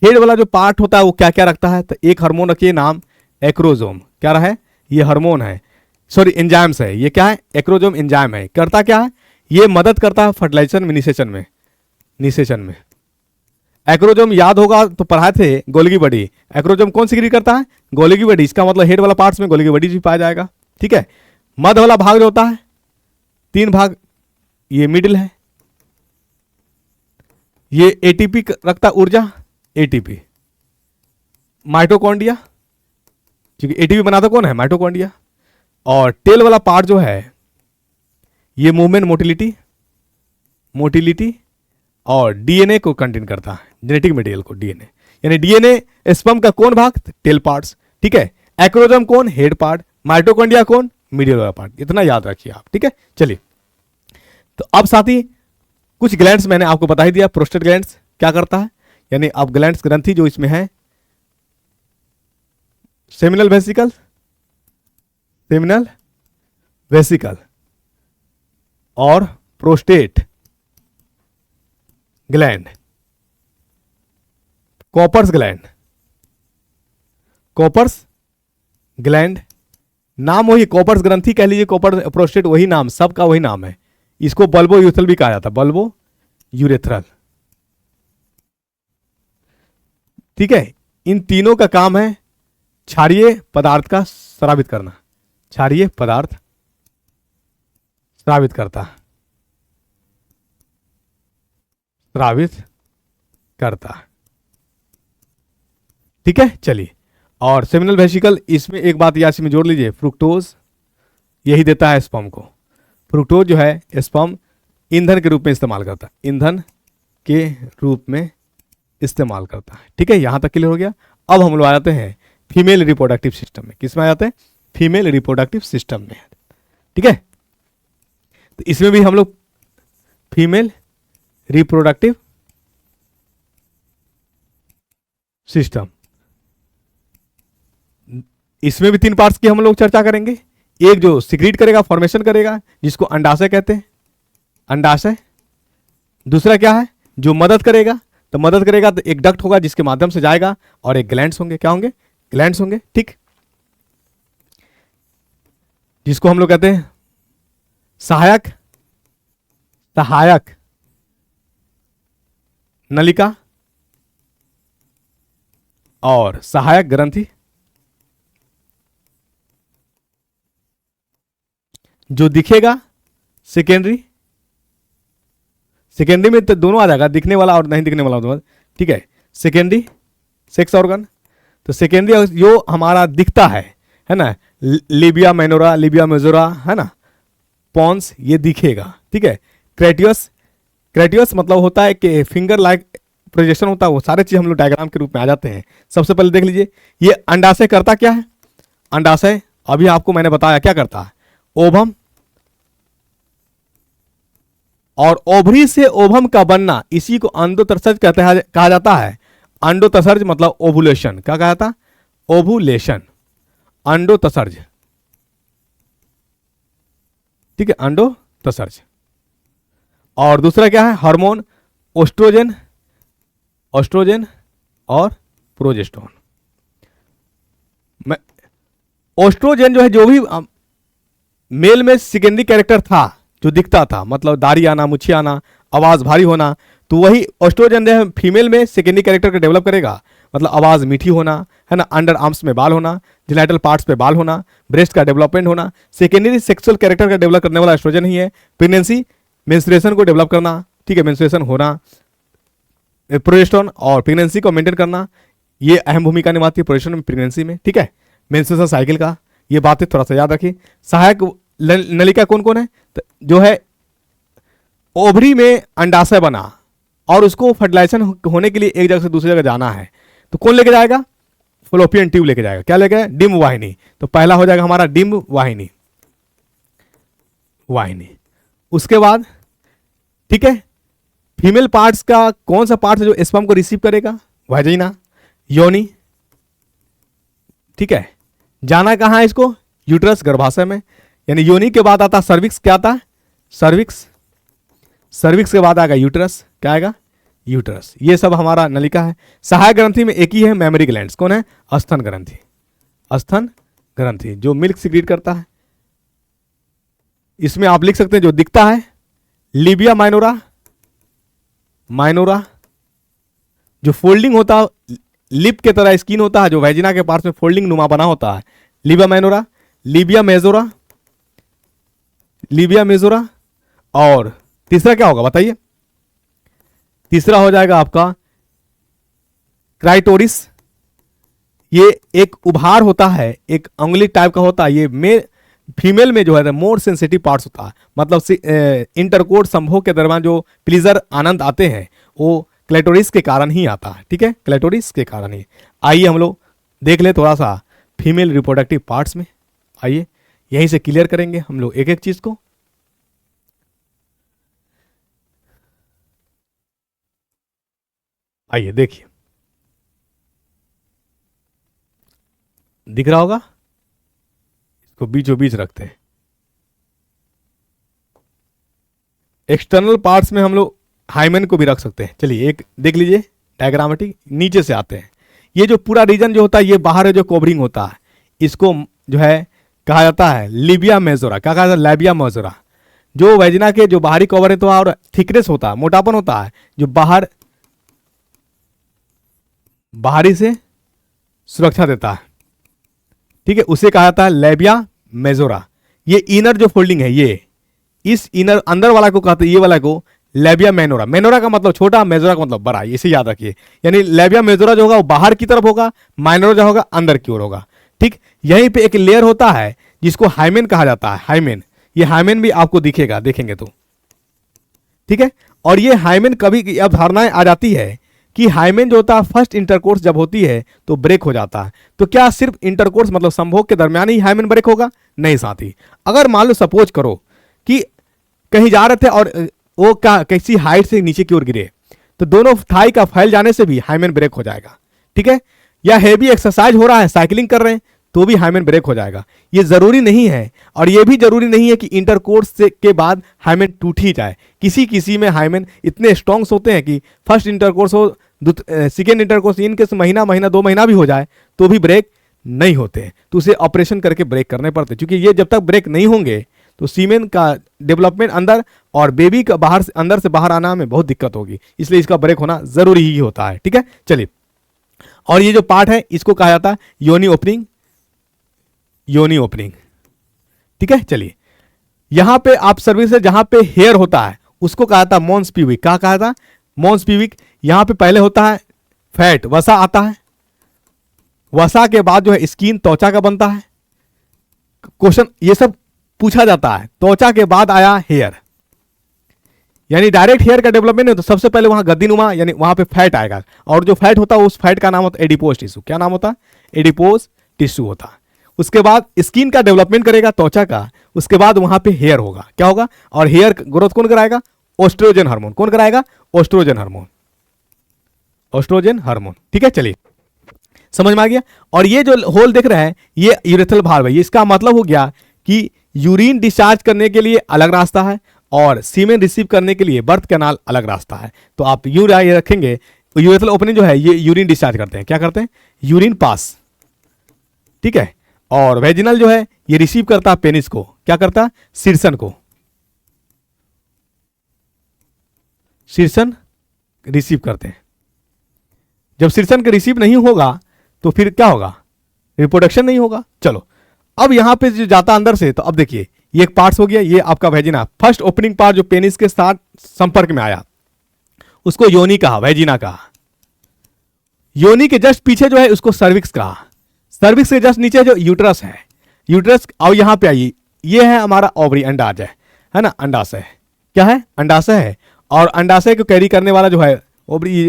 हेड वाला जो पार्ट होता है वो क्या क्या रखता है, तो एक हार्मोन रखिए नाम एक्रोजोम, क्या रहा है, ये हार्मोन है, सॉरी एंजाइम्स है, ये क्या है, एक्रोजोम एंजाइम है। करता क्या है, ये मदद करता है फर्टिलाइजेशन में, निषेचन में। एक्रोजोम याद होगा तो पढ़ाए थे, गोल्गी बॉडी। एक्रोजोम कौन सिक्रीट करता है, गोल्गी बॉडी। इसका मतलब हेड वाला पार्ट्स में गोल्गी बॉडी भी पाया जाएगा, ठीक है। मध्य वाला भाग जो होता है 3 भाग, ये मिडिल है, ये एटीपी रखता ऊर्जा, एटीपी, माइटोकॉन्ड्रिया, क्योंकि एटीपी बनाता कौन है, माइटोकॉन्ड्रिया। और टेल वाला पार्ट जो है ये मूवमेंट, मोटिलिटी और डीएनए को कंटेन करता है, जेनेटिक मटेरियल को, डीएनए, यानी डीएनए स्पर्म का कौन भाग, टेल पार्ट्स, ठीक है। एक्रोजोम कौन, हेड पार्ट, माइटोकॉन्ड्रिया कौन, मिडिल वाला पार्ट, इतना याद रखिए आप, ठीक है। चलिए, तो अब साथी कुछ ग्लैंड्स मैंने आपको बता ही दिया। प्रोस्टेट ग्लैंड्स क्या करता है, यानी अब ग्लैंड्स ग्रंथि जो इसमें है, सेमिनल वेसिकल और प्रोस्टेट ग्लैंड, कॉपर्स ग्लैंड, नाम वही, कॉपर्स ग्रंथि कह लीजिए, कॉपर प्रोस्टेट वही नाम, सबका वही नाम है। इसको बल्बो यूरेथ्रल भी कहा जाता है, बल्बो यूरेथ्रल, ठीक है। इन तीनों का काम है क्षारीय पदार्थ का स्रावित करना, क्षारीय पदार्थ स्रावित करता, ठीक है। चलिए, और सेमिनल वेसिकल, इसमें एक बात याद में जोड़ लीजिए, फ्रुक्टोज यही देता है स्पर्म को। फ्रुक्टोज जो है स्पर्म ईंधन के रूप में इस्तेमाल करता है, ठीक है। यहां तक क्लियर हो गया। अब हम लोग आ जाते हैं फीमेल रिप्रोडक्टिव सिस्टम में। किस में आ जाते हैं, फीमेल रिप्रोडक्टिव सिस्टम में, ठीक है। तो इसमें भी हम लोग फीमेल रिप्रोडक्टिव सिस्टम, इसमें भी 3 पार्ट्स की हम लोग चर्चा करेंगे। एक जो सिक्रीट करेगा, फॉर्मेशन करेगा, जिसको अंडाशय कहते हैं, अंडाशय। दूसरा क्या है, जो मदद करेगा, तो एक डक्ट होगा जिसके माध्यम से जाएगा, और एक ग्लैंड्स होंगे, क्या होंगे, ग्लैंड्स होंगे, ठीक, जिसको हम लोग कहते हैं सहायक नलिका और सहायक ग्रंथि, जो दिखेगा सेकेंडरी, सेकेंडरी में तो दोनों आ जाएगा, दिखने वाला और नहीं दिखने वाला दोनों, ठीक है। सेकेंडरी सेक्स ऑर्गन, तो सेकेंडरी जो हमारा दिखता है ना, लिबिया माइनोरा, लिबिया मेजोरा, है ना, पॉन्स, ये दिखेगा, ठीक है। क्रेटियस, क्रेटियस मतलब होता है कि फिंगर लाइक प्रोजेक्शन होता है, वो सारे चीज हम लोग डायग्राम के रूप में आ जाते हैं। सबसे पहले देख लीजिए, ये अंडाशय करता क्या है, अंडाशय अभी आपको मैंने बताया क्या करता है, ओवम, और ओवरी से ओवम का बनना, इसी को अंडोत्सर्ज कहते हैं, कहा जाता है। अंडोत्सर्ज मतलब ओवुलेशन, क्या कहा जाता, ओवुलेशन, अंडोत्सर्ज, ठीक है, अंडोत्सर्ज। और दूसरा क्या है, हार्मोन, ओस्ट्रोजन, ऑस्ट्रोजन और प्रोजेस्टेरोन। ओस्ट्रोजन जो है, जो भी मेल में सेकेंडरी कैरेक्टर था जो दिखता था, मतलब दाढ़ी आना, मुच्छी आना, आवाज भारी होना, तो वही ऑस्ट्रोजन जो है फीमेल में सेकेंडरी कैरेक्टर को डेवलप करेगा, मतलब आवाज मीठी होना, है ना, अंडर आर्म्स में बाल होना, जेनिटल पार्ट्स पे बाल होना, ब्रेस्ट का डेवलपमेंट होना, सेकेंडरी सेक्सुअल कैरेक्टर का डेवलप करने वाला एस्ट्रोजन ही है। प्रेगनेंसी, मेंस्ट्रुएशन को डेवलप करना, ठीक है, मेंस्ट्रुएशन होना, प्रोजेस्टेरोन और प्रेगनेंसी को मेंटेन करना, ये अहम भूमिका निभाती है प्रोजेस्टेरोन में, प्रेगनेंसी में, ठीक है। मेंस्ट्रुएशन साइकिल का, ये बातें थोड़ा सा याद रखिए। सहायक नलिका कौन कौन है, तो जो है ओवरी में अंडाशय बना और उसको फर्टिलाइजेशन होने के लिए एक जगह से दूसरी जगह जाना है, तो कौन लेके जाएगा, फलोपियन ट्यूब लेके जाएगा, क्या लेके, डिम्ब वाहिनी। तो पहला हो जाएगा हमारा डिम्ब वाहिनी, वाहिनी। उसके बाद, ठीक है, फीमेल पार्ट्स का कौन सा पार्ट है जो स्पर्म को रिसीव करेगा, वाजिना, योनि, ठीक है। जाना कहां है इसको, यूट्रस, गर्भाशय में, यानी योनि के बाद आता सर्विक्स, क्या आता है, सर्विक्स, सर्विक्स के बाद आएगा यूट्रस, क्या आएगा, यूट्रस। ये सब हमारा नलिका है। सहायक ग्रंथि में एक ही है, मेमरी ग्लैंड्स, कौन है, स्तन ग्रंथि, स्तन ग्रंथि जो मिल्क सिक्रीट करता है। इसमें आप लिख सकते हैं जो दिखता है, लिबिया माइनोरा, माइनोरा जो फोल्डिंग होता है, लिप के तरह स्किन होता है, जो वेजिना के पार्ट्स में फोल्डिंग नुमा बना होता है, Libya minora, Libya majora, Libya majora. और तीसरा क्या होगा बताइए, तीसरा हो जाएगा आपका क्राइटोरिस। ये एक उभार होता है, एक अंगुली टाइप का होता है, ये फीमेल में जो है मोर सेंसिटिव पार्ट्स होता है, मतलब इंटरकोर्स संभोग के दरमियान जो प्लीजर आनंद आते हैं वो क्लेटोरिस के कारण ही आता है, ठीक है, क्लेटोरिस के कारण ही। आइए हम लोग देख ले थोड़ा सा फीमेल रिप्रोडक्टिव पार्ट्स में, आइए यहीं से क्लियर करेंगे हम लोग एक एक चीज को। आइए देखिए, दिख रहा होगा, इसको बीचों बीच रखते हैं। एक्सटर्नल पार्ट्स में हम लोग हाइमेन को भी रख सकते हैं। चलिए एक देख लीजिए डायग्रामेटिक, नीचे से आते हैं। ये जो पूरा रीजन जो होता है, ये बाहर है जो कवरिंग होता है, इसको जो है कहा जाता है लिबिया मेजोरा। क्या कहा जाता है, लैबिया मेजोरा। जो वेजिना के जो बाहरी कवर है तो और थिकनेस होता है, मोटापन होता है, जो बाहरी से सुरक्षा देता है, ठीक है, उसे कहा जाता है लैबिया मेजोरा। ये इनर जो फोल्डिंग है, ये इस इनर अंदर वाला को कहते हैं, ये वाला को लैबिया मेनोरा। मेनोरा का मतलब छोटा, मेजोरा का मतलब बड़ा, इसे याद रखिए। यानी लैबिया मेजोरा जो होगा वो बाहर की तरफ होगा, माइनोरा जो होगा अंदर की ओर होगा, ठीक। यहीं पे एक लेयर होता है जिसको हाइमेन कहा जाता है, हाइमेन। ये हाइमेन भी आपको दिखेगा, देखेंगे तो, ठीक है। और ये हाइमेन कभी अब धारणाएं आ जाती है कि हाइमेन जो होता है फर्स्ट इंटरकोर्स जब होती है तो ब्रेक हो जाता है। तो क्या सिर्फ इंटरकोर्स मतलब संभोग के दरमियान ही हाइमेन ब्रेक होगा, नहीं साथी। अगर मान लो सपोज करो कि कहीं जा रहे थे और वो क्या कैसी हाइट से नीचे की ओर गिरे, तो दोनों थाई का फैल जाने से भी हाइमेन ब्रेक हो जाएगा, ठीक है। या हेवी एक्सरसाइज हो रहा है, साइकिलिंग कर रहे हैं, तो भी हाइमेन ब्रेक हो जाएगा। ये जरूरी नहीं है, और ये भी जरूरी नहीं है कि इंटरकोर्स से के बाद हाइमेन टूट ही जाए। किसी किसी में हाइमेन इतने स्ट्रॉन्ग होते हैं कि फर्स्ट इंटरकोर्स हो, सेकेंड इंटरकोर्स इनकेस महीना 2 महीना भी हो जाए तो भी ब्रेक नहीं होते हैं, तो उसे ऑपरेशन करके ब्रेक करने पड़ते हैं। क्योंकि ये जब तक ब्रेक नहीं होंगे तो सीमेन का डेवलपमेंट अंदर और बेबी का बाहर से अंदर से बाहर आना में बहुत दिक्कत होगी, इसलिए इसका ब्रेक होना जरूरी ही होता है, ठीक है। चलिए, और ये जो पार्ट है इसको कहा जाता है योनि ओपनिंग, योनि ओपनिंग, ठीक है। चलिए, यहां पे आप सर्विस से जहां पे हेयर होता है उसको कहा था मॉन्स प्यूबिक। क्या कहा था? Mons pubic. यहां पे पहले होता है फैट, वसा आता है, वसा के बाद जो है स्किन त्वचा का बनता है। क्वेश्चन ये सब पूछा जाता है। त्वचा के बाद आया हेयर, यानी डायरेक्ट हेयर का डेवलपमेंट नहीं, तो सबसे पहले वहां गद्दीनुमा यानी वहां पे फैट आएगा, और जो फैट होता है उस फैट का नाम होता है एडिपोज टिश्यू। क्या नाम होता है? एडिपोज टिश्यू होता है। उसके बाद स्किन का डेवलपमेंट करेगा त्वचा का, उसके बाद वहां पे हेयर होगा। क्या होगा? और हेयर ग्रोथ कौन कराएगा? Oestrogen hormone. कौन कराएगा? Oestrogen hormone. Oestrogen hormone. ठीक है, चलिए समझ में आ गया। और ये जो होल देख रहे हैं ये यूरेथ्रल वाल्व है। इसका मतलब हो गया कि यूरिन डिस्चार्ज करने के लिए अलग रास्ता है और सीमेन रिसीव करने के लिए बर्थ कैनाल अलग रास्ता है। तो आप यूं ये रखेंगे, यूरेथ्रल ओपनिंग जो है ये यूरिन डिस्चार्ज करते हैं। क्या करते हैं? Urine pass. ठीक है। और वेजिनल जो है ये रिसीव करता है पेनिस को। क्या करता है? शीर्षण को। शीर्षण रिसीव करते हैं। जब शीर्षण के रिसीव नहीं होगा तो फिर क्या होगा? रिप्रोडक्शन नहीं होगा। चलो अब यहां पे जो जाता अंदर से, तो अब देखिए ये एक पार्ट हो गया, ये आपका वेजिना। फर्स्ट ओपनिंग पार्ट जो पेनिस के साथ संपर्क में आया उसको योनि कहा, वेजिना कहा। योनि के जस्ट पीछे जो है उसको सर्विक्स कहा। सर्विक्स के जस्ट नीचे जो यूट्रस है, यूट्रस। और यहां पे आइए, ये है हमारा ओवरी, अंडाशय है ना, अंडाशय। क्या है? अंडाशय है। और अंडाशय को कैरी करने वाला जो है ओवरी,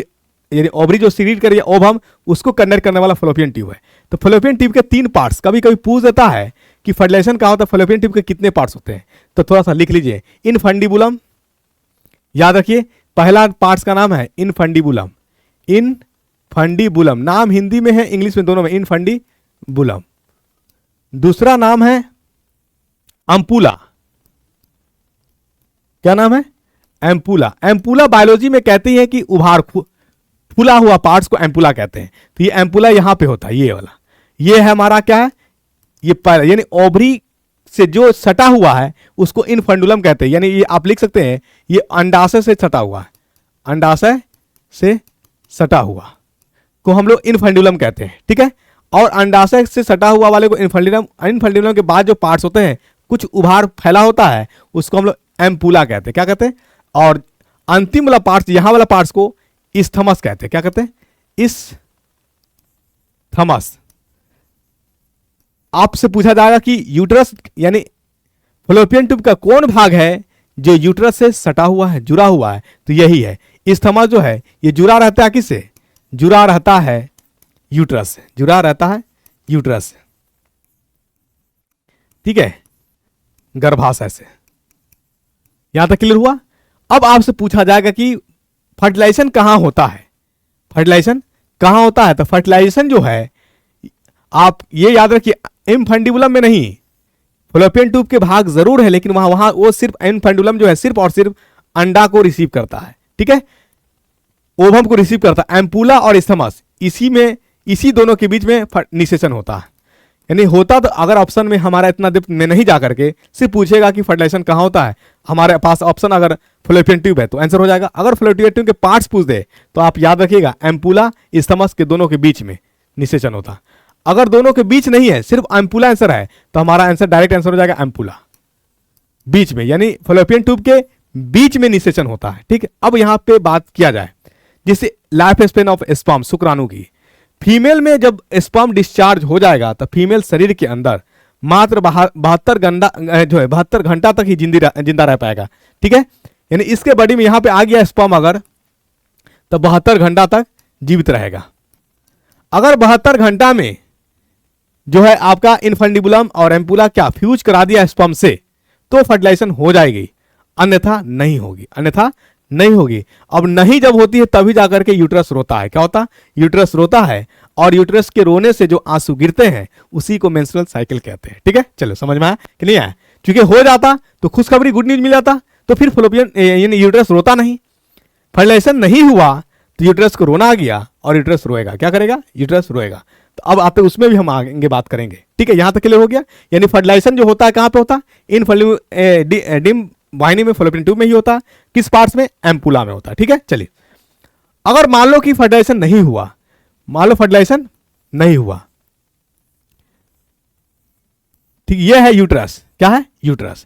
यानी ओवरी जो सीक्रेट कर रही है ओवम, उसको कनेक्ट करने वाला फलोपियन ट्यूब है। तो फलोपियन ट्यूब के 3 पार्ट्स। कभी कभी पूछ देता है कि फर्टिलाइजेशन कहाँ होता है, फलोपियन ट्यूब के कितने पार्ट्स होते हैं, तो थोड़ा सा लिख लीजिए। इनफंडिबुलम, याद रखिए पहला पार्ट्स का नाम है इनफंडिबुलम। इनफंडिबुलम नाम हिंदी में है, इंग्लिश में दोनों में, इनफंडिबुलम। दूसरा नाम है एम्पुला। क्या नाम है? एम्पुला। एम्पुला बायोलॉजी में कहती है कि उभार फूला हुआ पार्ट्स को एम्पुला कहते हैं। तो ये एम्पुला यहां पे होता है, ये वाला। ये है हमारा क्या है? ये यानी ओवरी से जो सटा हुआ है उसको इनफंडुलम कहते हैं। यानी ये आप लिख सकते हैं ये अंडाशय से सटा हुआ है, अंडाशय से सटा हुआ को हम लोग इनफंडुलम कहते हैं। ठीक है। और अंडाशय से सटा हुआ वाले को इनफंडुलम, इनफंडुलम के बाद जो पार्ट्स होते हैं कुछ उभार फैला होता है उसको हम लोग एम्पुला कहते हैं। क्या कहते हैं? और अंतिम वाला पार्ट्स, यहां वाला पार्ट्स को इस्थमस कहते हैं। क्या कहते हैं? इस्थमस। आपसे पूछा जाएगा कि यूट्रस यानी फलोपियन ट्यूब का कौन भाग है जो यूट्रस से सटा हुआ है, जुड़ा हुआ है, तो यही है इस्थमस। जो है ये जुड़ा रहता है किससे? जुड़ा रहता है यूट्रस से, जुड़ा रहता है यूट्रस से। ठीक है, गर्भाशय से। यहां तक क्लियर हुआ? अब आपसे पूछा जाएगा कि फर्टिलाइजेशन कहां होता है, फर्टिलाइजेशन कहां होता है? तो फर्टिलाइजेशन जो है आप ये याद रखिए इनफंडिबुलम में नहीं, फलोपियन ट्यूब के भाग जरूर है लेकिन वहां वो सिर्फ इनफंडुलम जो है सिर्फ और सिर्फ अंडा को रिसीव करता है। ठीक है, ओवम को रिसीव करता है। एम्पुला और इस्थमस इसी में, इसी दोनों के बीच में निषेचन होता है। यानी होता तो अगर ऑप्शन में हमारा इतना डेप्थ में नहीं जा करके सिर्फ पूछेगा कि फर्टिलाइजेशन कहां होता है, हमारे पास ऑप्शन अगर फलोपियन ट्यूब है तो आंसर हो जाएगा। अगर फलोपियन ट्यूब के पार्ट्स पूछ दे तो आप याद रखिएगा एम्पुला इस्थमस के दोनों के बीच में निषेचन होता है। अगर दोनों के बीच नहीं है, सिर्फ एम्पुला आंसर है, तो हमारा आंसर डायरेक्ट आंसर हो जाएगा एम्पुला, बीच में, यानी फलोपियन ट्यूब के बीच में निषेचन होता है। ठीक है। अब यहां पे बात किया जाए जिससे लाइफ स्पेन ऑफ स्पर्म, शुक्राणु की। फीमेल में जब स्पर्म डिस्चार्ज हो जाएगा तो फीमेल शरीर के अंदर मात्र 72 घंटा तक ही जिंदा रह पाएगा। ठीक है, यानी इसके बॉडी में यहां पे आ गया स्पर्म अगर, तो 72 घंटा तक जीवित रहेगा। अगर 72 घंटा में जो है आपका इनफंडिबुलम और एम्पुला क्या फ्यूज करा दिया स्पर्म से, तो फर्टिलाइजेशन हो जाएगी, अन्यथा नहीं होगी, अन्यथा नहीं होगी। अब नहीं जब होती है तभी जाकर के यूट्रस रोता है। क्या होता? यूट्रस रोता है, और यूट्रस के रोने से जो आंसू गिरते हैं उसी को मेंस्ट्रुअल साइकिल कहते हैं। ठीक है, चलो समझ में आया कि नहीं आया? क्योंकि हो जाता तो खुशखबरी, गुड न्यूज मिल जाता, तो फिर फलोपियन यानी यूट्रस रोता नहीं। फर्टिलाइजेशन नहीं हुआ तो यूट्रस को रोना आ गया और यूट्रस रोएगा। क्या करेगा? यूट्रस रोएगा। तो अब आते उसमें भी हम आगे बात करेंगे। ठीक है, यहां तक क्लियर हो गया? यानी फर्टिलाइजेशन जो होता है कहां पे होता है? डिम वाहिनी में, फलोपियन ट्यूब में ही होता है। किस पार्ट्स में? एम्पुला में होता है। ठीक है, चलिए अगर मान लो कि फर्टिलाइजेशन नहीं हुआ, मान लो फर्टिलाइजेशन नहीं हुआ, ठीक, ये है यूट्रस। क्या है? यूट्रस।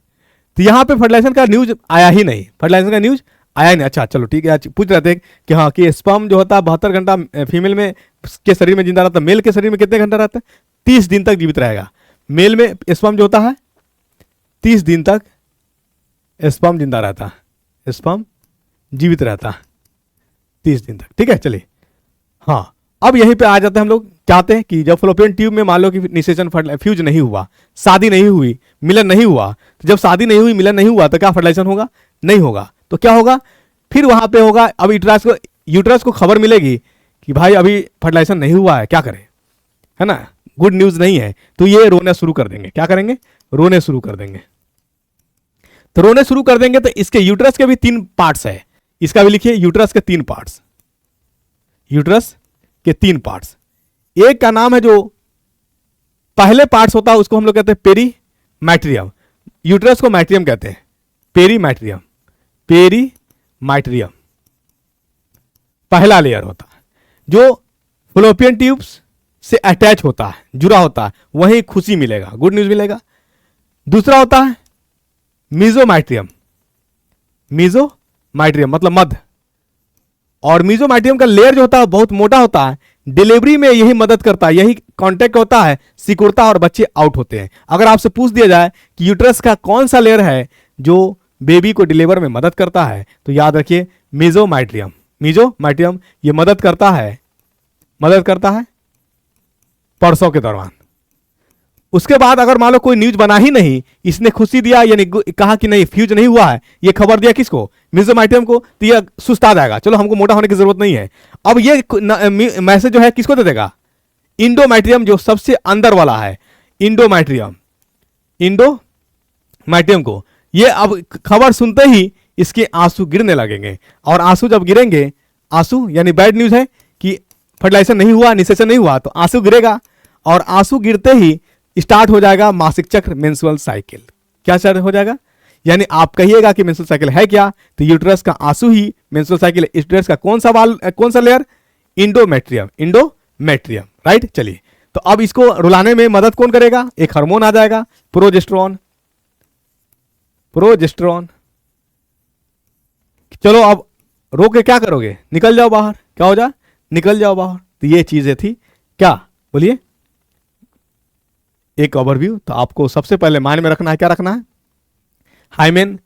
तो यहाँ पे फर्टिलाइजेशन का न्यूज आया ही नहीं, फर्टिलाइजेशन का न्यूज आया ही नहीं। अच्छा चलो ठीक है, आज पूछ रहे थे कि हाँ कि स्पर्म जो होता है 72 घंटा फीमेल में के शरीर में जिंदा रहता है, मेल के शरीर में कितने घंटा रहता है? 30 दिन तक जीवित रहेगा। मेल में स्पर्म जो होता है 30 दिन तक स्पर्म जिंदा रहता है, स्पर्म जीवित रहता है 30 दिन तक। ठीक है चलिए, हाँ अब यहीं पे आ जाते हैं हम लोग। चाहते हैं कि जब फ्लोपियन ट्यूब में मान लो कि निषेचन फ्यूज नहीं हुआ, शादी नहीं हुई, मिलन नहीं हुआ, तो जब शादी नहीं हुई, मिलन नहीं हुआ, तो क्या फर्टिलाइजेशन होगा? नहीं होगा। तो क्या होगा फिर वहां पे? होगा अब यूट्रस को खबर मिलेगी कि भाई अभी फर्टिलाइजेशन नहीं हुआ है, क्या करें, है ना, गुड न्यूज नहीं है। तो ये रोना शुरू कर देंगे। क्या करेंगे? रोने शुरू कर देंगे। तो रोने शुरू कर देंगे तो इसके यूट्रस के भी 3 पार्ट्स है। इसका भी लिखिए, यूट्रस के 3 पार्ट्स, यूट्रस के 3 पार्ट्स। एक का नाम है जो पहले पार्ट्स होता है उसको हम लोग कहते हैं पेरीमैट्रियम। यूट्रस को मैट्रियम कहते हैं, पेरीमैट्रियम, पेरीमैट्रियम पहला लेयर होता है जो फ्लोपियन ट्यूब्स से अटैच होता है, जुड़ा होता है, वहीं खुशी मिलेगा, गुड न्यूज मिलेगा। दूसरा होता है मीजोमैट्रियम, मीजोमैट्रियम मतलब मध्य। और मीजोमैट्रियम का लेयर जो होता है बहुत मोटा होता है, डिलीवरी में यही मदद करता है, यही कांटेक्ट होता है, सिकुड़ता है और बच्चे आउट होते हैं। अगर आपसे पूछ दिया जाए कि यूट्रस का कौन सा लेयर है जो बेबी को डिलीवर में मदद करता है, तो याद रखिए मीजोमैट्रियम। मीजोमैट्रियम ये मदद करता है प्रसव के दौरान। उसके बाद अगर मान लो कोई न्यूज बना ही नहीं, इसने खुशी दिया यानी कहा कि नहीं फ्यूज नहीं हुआ है, ये खबर दिया किसको? मीजोमैट्रियम को, तो ये सुस्ता जाएगा, चलो हमको मोटा होने की जरूरत नहीं है। अब ये मैसेज जो है किसको दे देगा? इंडोमैट्रियम जो सबसे अंदर वाला है, इंडोमैट्रियम को। ये अब खबर सुनते ही इसके आंसू गिरने लगेंगे, और आंसू जब गिरेंगे, आंसू यानी बैड न्यूज है कि फर्टिलाइजेशन नहीं हुआ, निषेचन नहीं हुआ, तो आंसू गिरेगा, और आंसू गिरते ही स्टार्ट हो जाएगा मासिक चक्र, मेंस्ट्रुअल साइकिल। क्या स्टार्ट हो जाएगा? यानी आप कहिएगा कि मेंस्ट्रुअल साइकिल है क्या, तो यूट्रस का आंसू ही मेंस्ट्रुअल साइकिल है। यूट्रस का कौन सा लेयर? इंडोमैट्रियम, राइट। चलिए, तो अब इसको रुलाने में मदद कौन करेगा? एक हार्मोन आ जाएगा, प्रोजेस्टेरोन। चलो अब रो के क्या करोगे? निकल जाओ बाहर। क्या हो जा? निकल जाओ बाहर। तो ये चीजें थी, क्या बोलिए, एक ओवरव्यू। तो आपको सबसे पहले माइंड में रखना है, क्या रखना है? हाइमेन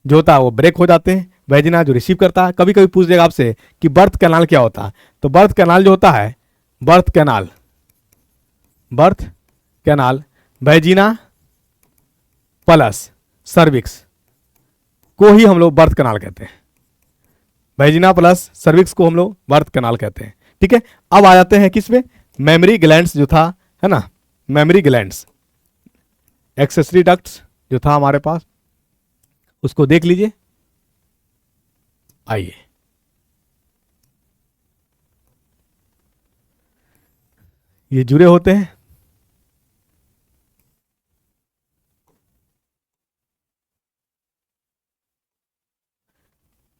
जो होता है वो ब्रेक हो जाते हैं, वेजिना जो रिसीव करता है। कभी कभी पूछ देगा आपसे कि बर्थ कैनाल क्या होता है, तो बर्थ कैनाल जो होता है, birth canal vagina plus cervix को ही हम लोग बर्थ कैनाल कहते हैं। वेजिना प्लस सर्विक्स को हम लोग बर्थ कैनाल कहते हैं। ठीक है, अब आ जाते हैं किस में? मेमरी ग्लैंड्स जो था, है ना, मेमरी ग्लैंड्स, एक्सेसरी डक्ट्स जो था हमारे पास, उसको देख लीजिए। आइए, ये जुड़े होते हैं,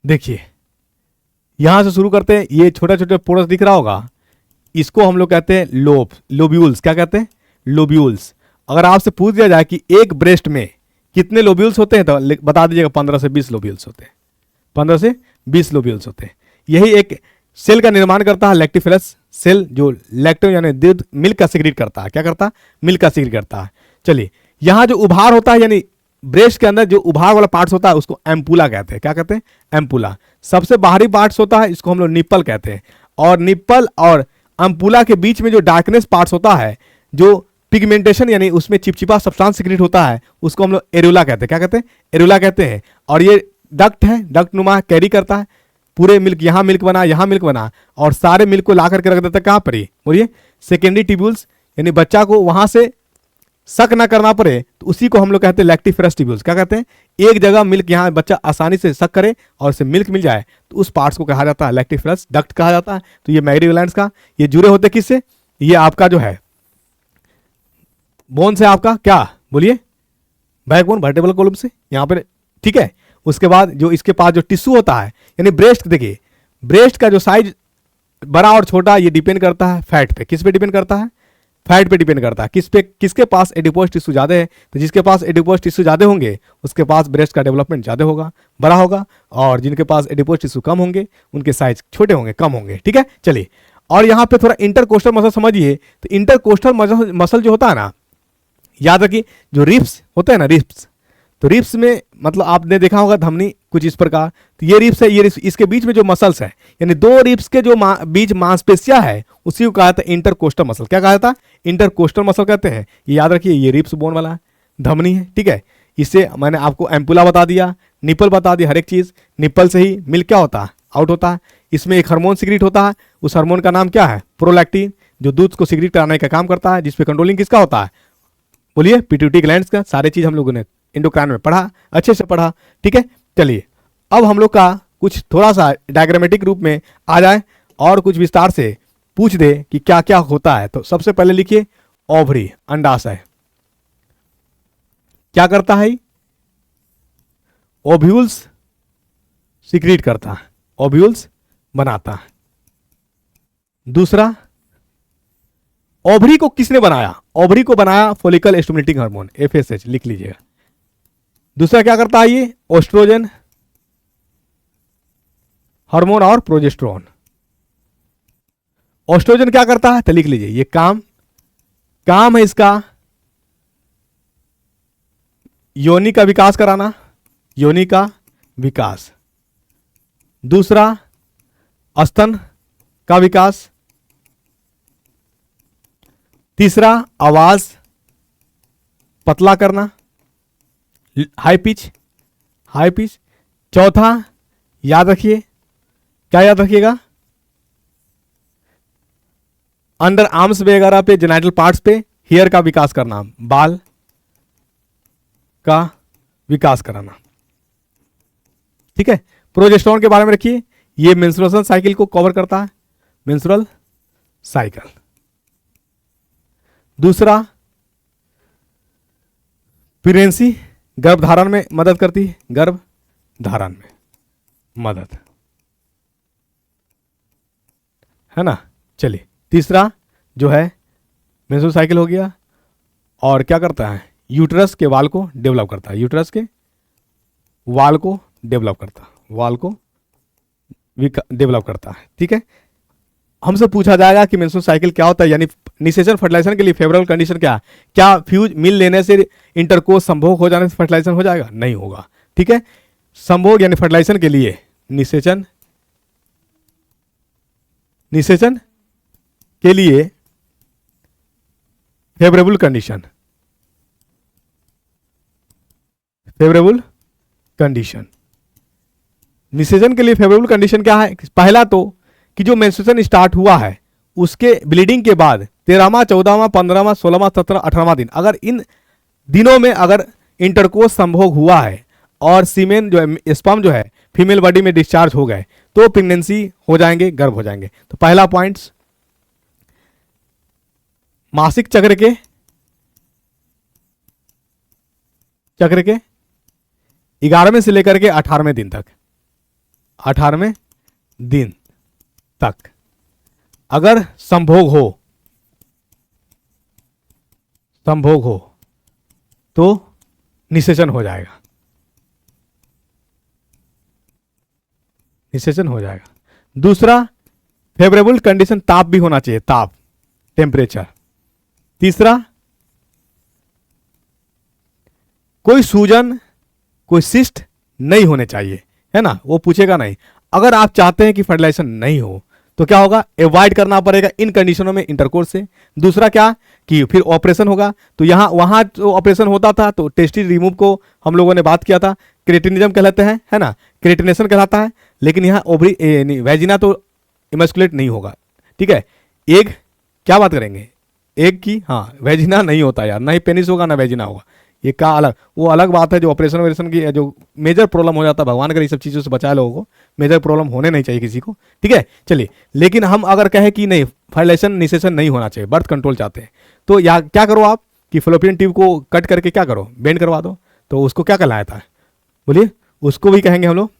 देखिए यहां से शुरू करते हैं। ये छोटे छोटे पोरस दिख रहा होगा, इसको हम लोग कहते हैं लोब्यूल्स। क्या कहते हैं? लोब्यूल्स। अगर आपसे पूछ दिया जाए कि एक ब्रेस्ट में कितने लोब्यूल्स होते हैं, तो बता दीजिएगा 15 से 20 लोब्यूल्स होते हैं। 15 से 20 लोब्यूल्स होते हैं। यही एक सेल का निर्माण करता है, लैक्टिफेरस सेल, जो लैक्टो यानी दूध, मिल्क का सिक्रीट करता है। क्या करता है? मिल्क का सिक्रीट करता है। चलिए, यहां जो उभार होता है, यानी ब्रेस्ट के अंदर जो उभार वाला पार्ट्स होता है, उसको एम्पुला कहते हैं। क्या कहते हैं? एम्पुला। सबसे बाहरी पार्ट्स होता है, इसको हम लोग निप्पल कहते हैं। और निप्पल और एम्पुला के बीच में जो डार्कनेस पार्ट्स होता है, जो पिगमेंटेशन यानी उसमें चिपचिपा सब्सटेंस सिक्रीट होता है, उसको हम लोग एरुला कहते हैं। क्या कहते हैं? एरुला कहते हैं। और ये डक्ट है, डक्ट नुमा कैरी करता है पूरे मिल्क, यहां मिल्क बना, यहां मिल्क बना, और सारे मिल्क को ला करके रख देता है कहां पर? ही बोलिए, सेकेंडरी ट्यूब्यूल्स, यानी बच्चा को वहां से शक ना करना पड़े, तो उसी को हम लोग कहते हैं लैक्टिफेरस ट्यूब्यूल्स। क्या कहते हैं? एक जगह मिल्क, यहां बच्चा आसानी से शक करे और उसे मिल्क मिल जाए, तो उस पार्ट्स को कहा जाता है लैक्टिफेरस डक्ट कहा जाता है। तो ये मेमरी ग्लैंड्स का, ये जुड़े होते किससे? ये आपका जो है बोन से, आपका क्या बोलिए, बैकबोन, वर्टेब्रल कॉलम से, यहां पर। ठीक है, उसके बाद जो इसके पास जो टिश्यू होता है, यानी ब्रेस्ट, देखिए ब्रेस्ट का जो साइज बड़ा और छोटा, ये डिपेंड करता है फैट पे। किस पे डिपेंड करता है? फैट पे डिपेंड करता है, किस पे, किसके पास एडिपोज टिश्यू ज़्यादा है, तो जिसके पास एडिपोज टिश्यू ज़्यादा होंगे उसके पास ब्रेस्ट का डेवलपमेंट ज़्यादा होगा, बड़ा होगा, और जिनके पास एडिपोज टिश्यू कम होंगे उनके साइज छोटे होंगे, कम होंगे। ठीक है, चलिए। और यहाँ पे थोड़ा इंटरकोस्टल मसल समझिए। तो इंटरकोस्टल मसल जो होता है ना, याद रखिए, जो रिब्स होते हैं ना, रिब्स, तो रिब्स में मतलब आपने देखा होगा धमनी कुछ इस प्रकार, तो ये रिब्स है, ये रिब्स, इसके बीच में जो मसल्स है, यानी दो रिब्स के जो बीच मांसपेशियां है, उसी को कहा था इंटरकोस्टल मसल। क्या कहा था? इंटरकोस्टल मसल कहते हैं। ये याद रखिए, ये रिब्स बोन वाला है, धमनी है। ठीक है, इससे मैंने आपको एम्पुला बता दिया, निपल बता दिया, हर एक चीज। निपल से ही मिल्क क्या होता है? आउट होता है। इसमें एक हार्मोन सिक्रीट होता है, उस हार्मोन का नाम क्या है? प्रोलैक्टिन, जो दूध को सिक्रीट कराने का काम करता है, जिसपे कंट्रोलिंग किसका होता है? बोलिए, पिट्यूटरी ग्लैंड्स का। सारे चीज हम लोगों ने एंडोक्राइन में पढ़ा, अच्छे से पढ़ा। ठीक है, चलिए अब हम लोग का कुछ थोड़ा सा डायग्रामेटिक रूप में आ जाए और कुछ विस्तार से पूछ दे कि क्या क्या होता है। तो सबसे पहले लिखिए ओवरी, अंडाशय। क्या करता है? ओव्यूल्स सिक्रीट करता है, ओव्यूल्स बनाता है। दूसरा, ओवरी को किसने बनाया? ओवरी को बनाया फॉलिकल स्टिमुलेटिंग हार्मोन, एफएसएच, लिख लीजिएगा। दूसरा क्या करता है? ये ओस्ट्रोजन हार्मोन और प्रोजेस्टेरोन। ओस्ट्रोजन क्या करता है? तो लिख लीजिए, ये काम है इसका योनि का विकास कराना, योनि का विकास। दूसरा, स्तन का विकास। तीसरा, आवाज पतला करना, हाई पिच। चौथा, याद रखिए, क्या याद रखिएगा? अंडर आर्म्स वगैरह पे, जेनाइटल पार्ट्स पे हेयर का विकास करना, बाल का विकास कराना। ठीक है, प्रोजेस्टेरोन के बारे में रखिए, ये मेंस्ट्रुएशन साइकिल को कवर करता है, मेंस्ट्रुअल साइकिल। दूसरा, प्रेगनेंसी, गर्भधारण में मदद करती है, गर्भधारण में मदद, है ना। चलिए, तीसरा जो है मेंस्ट्रुअल साइकिल हो गया, और क्या करता है? यूट्रस के वाल को डेवलप करता है, यूट्रस के वाल को डेवलप करता है, वाल को डेवलप करता है। ठीक है, हमसे पूछा जाएगा कि मेंस्ट्रुअल साइकिल क्या होता है, यानी निषेचन फर्टिलाइजेशन के लिए फेवरेबल कंडीशन क्या फ्यूज मिल लेने से, इंटरकोर्स संभोग हो जाने से फर्टिलाइजेशन हो जाएगा? नहीं होगा। ठीक है, संभोग यानी फर्टिलाइजेशन के लिए निषेचन के लिए फेवरेबल कंडीशन, निषेचन के लिए फेवरेबल कंडीशन क्या है? पहला तो कि जो मेंस्ट्रुएशन स्टार्ट हुआ है उसके ब्लीडिंग के बाद 13वां, 14वां, 15वां, 16वां, 17वां, 18वां दिन, अगर इन दिनों में अगर इंटरकोर्स संभोग हुआ है और सीमेन जो है, स्पर्म जो है फीमेल बॉडी में डिस्चार्ज हो गए, तो प्रेगनेंसी हो जाएंगे, गर्भ हो जाएंगे। तो पहला पॉइंट्स, मासिक चक्र के 11वें से लेकर के 18वें दिन तक, 18वें दिन तक अगर संभोग हो तो निषेचन हो जाएगा, दूसरा, फेवरेबल कंडीशन, ताप भी होना चाहिए, ताप, टेम्परेचर। तीसरा, कोई सूजन, कोई सिस्ट नहीं होने चाहिए, है ना, वो पूछेगा नहीं। अगर आप चाहते हैं कि फर्टिलाइजेशन नहीं हो तो क्या होगा? अवॉइड करना पड़ेगा इन कंडीशनों में इंटरकोर्स से। दूसरा क्या कि फिर ऑपरेशन होगा, तो वहां जो ऑपरेशन होता था तो टेस्टिस रिमूव को हम लोगों ने बात किया था, क्रेटिनिज्म कहलाते हैं, है ना, क्रेटिनेशन कहलाता है। लेकिन यहाँ ओवरी वेजिना तो इमस्कुलेट नहीं होगा। ठीक है, एग क्या बात करेंगे? एग की, हाँ, वेजिना नहीं होता यार, ना ही पेनिस होगा ना वेजिना होगा, ये का अलग, वो अलग बात है। जो ऑपरेशन वॉपरेशन की जो मेजर प्रॉब्लम हो जाता है, भगवान करे ये सब चीज़ों से बचाए लोगों को, मेजर प्रॉब्लम होने नहीं चाहिए किसी को। ठीक है, चलिए, लेकिन हम अगर कहें कि नहीं, फर्टिलाइजेशन निषेचन नहीं होना चाहिए, बर्थ कंट्रोल चाहते हैं, तो या क्या करो आप कि फलोपियन ट्यूब को कट करके क्या करो? बेंड करवा दो। तो उसको क्या कहलाता है? बोलिए, उसको भी कहेंगे हम लोग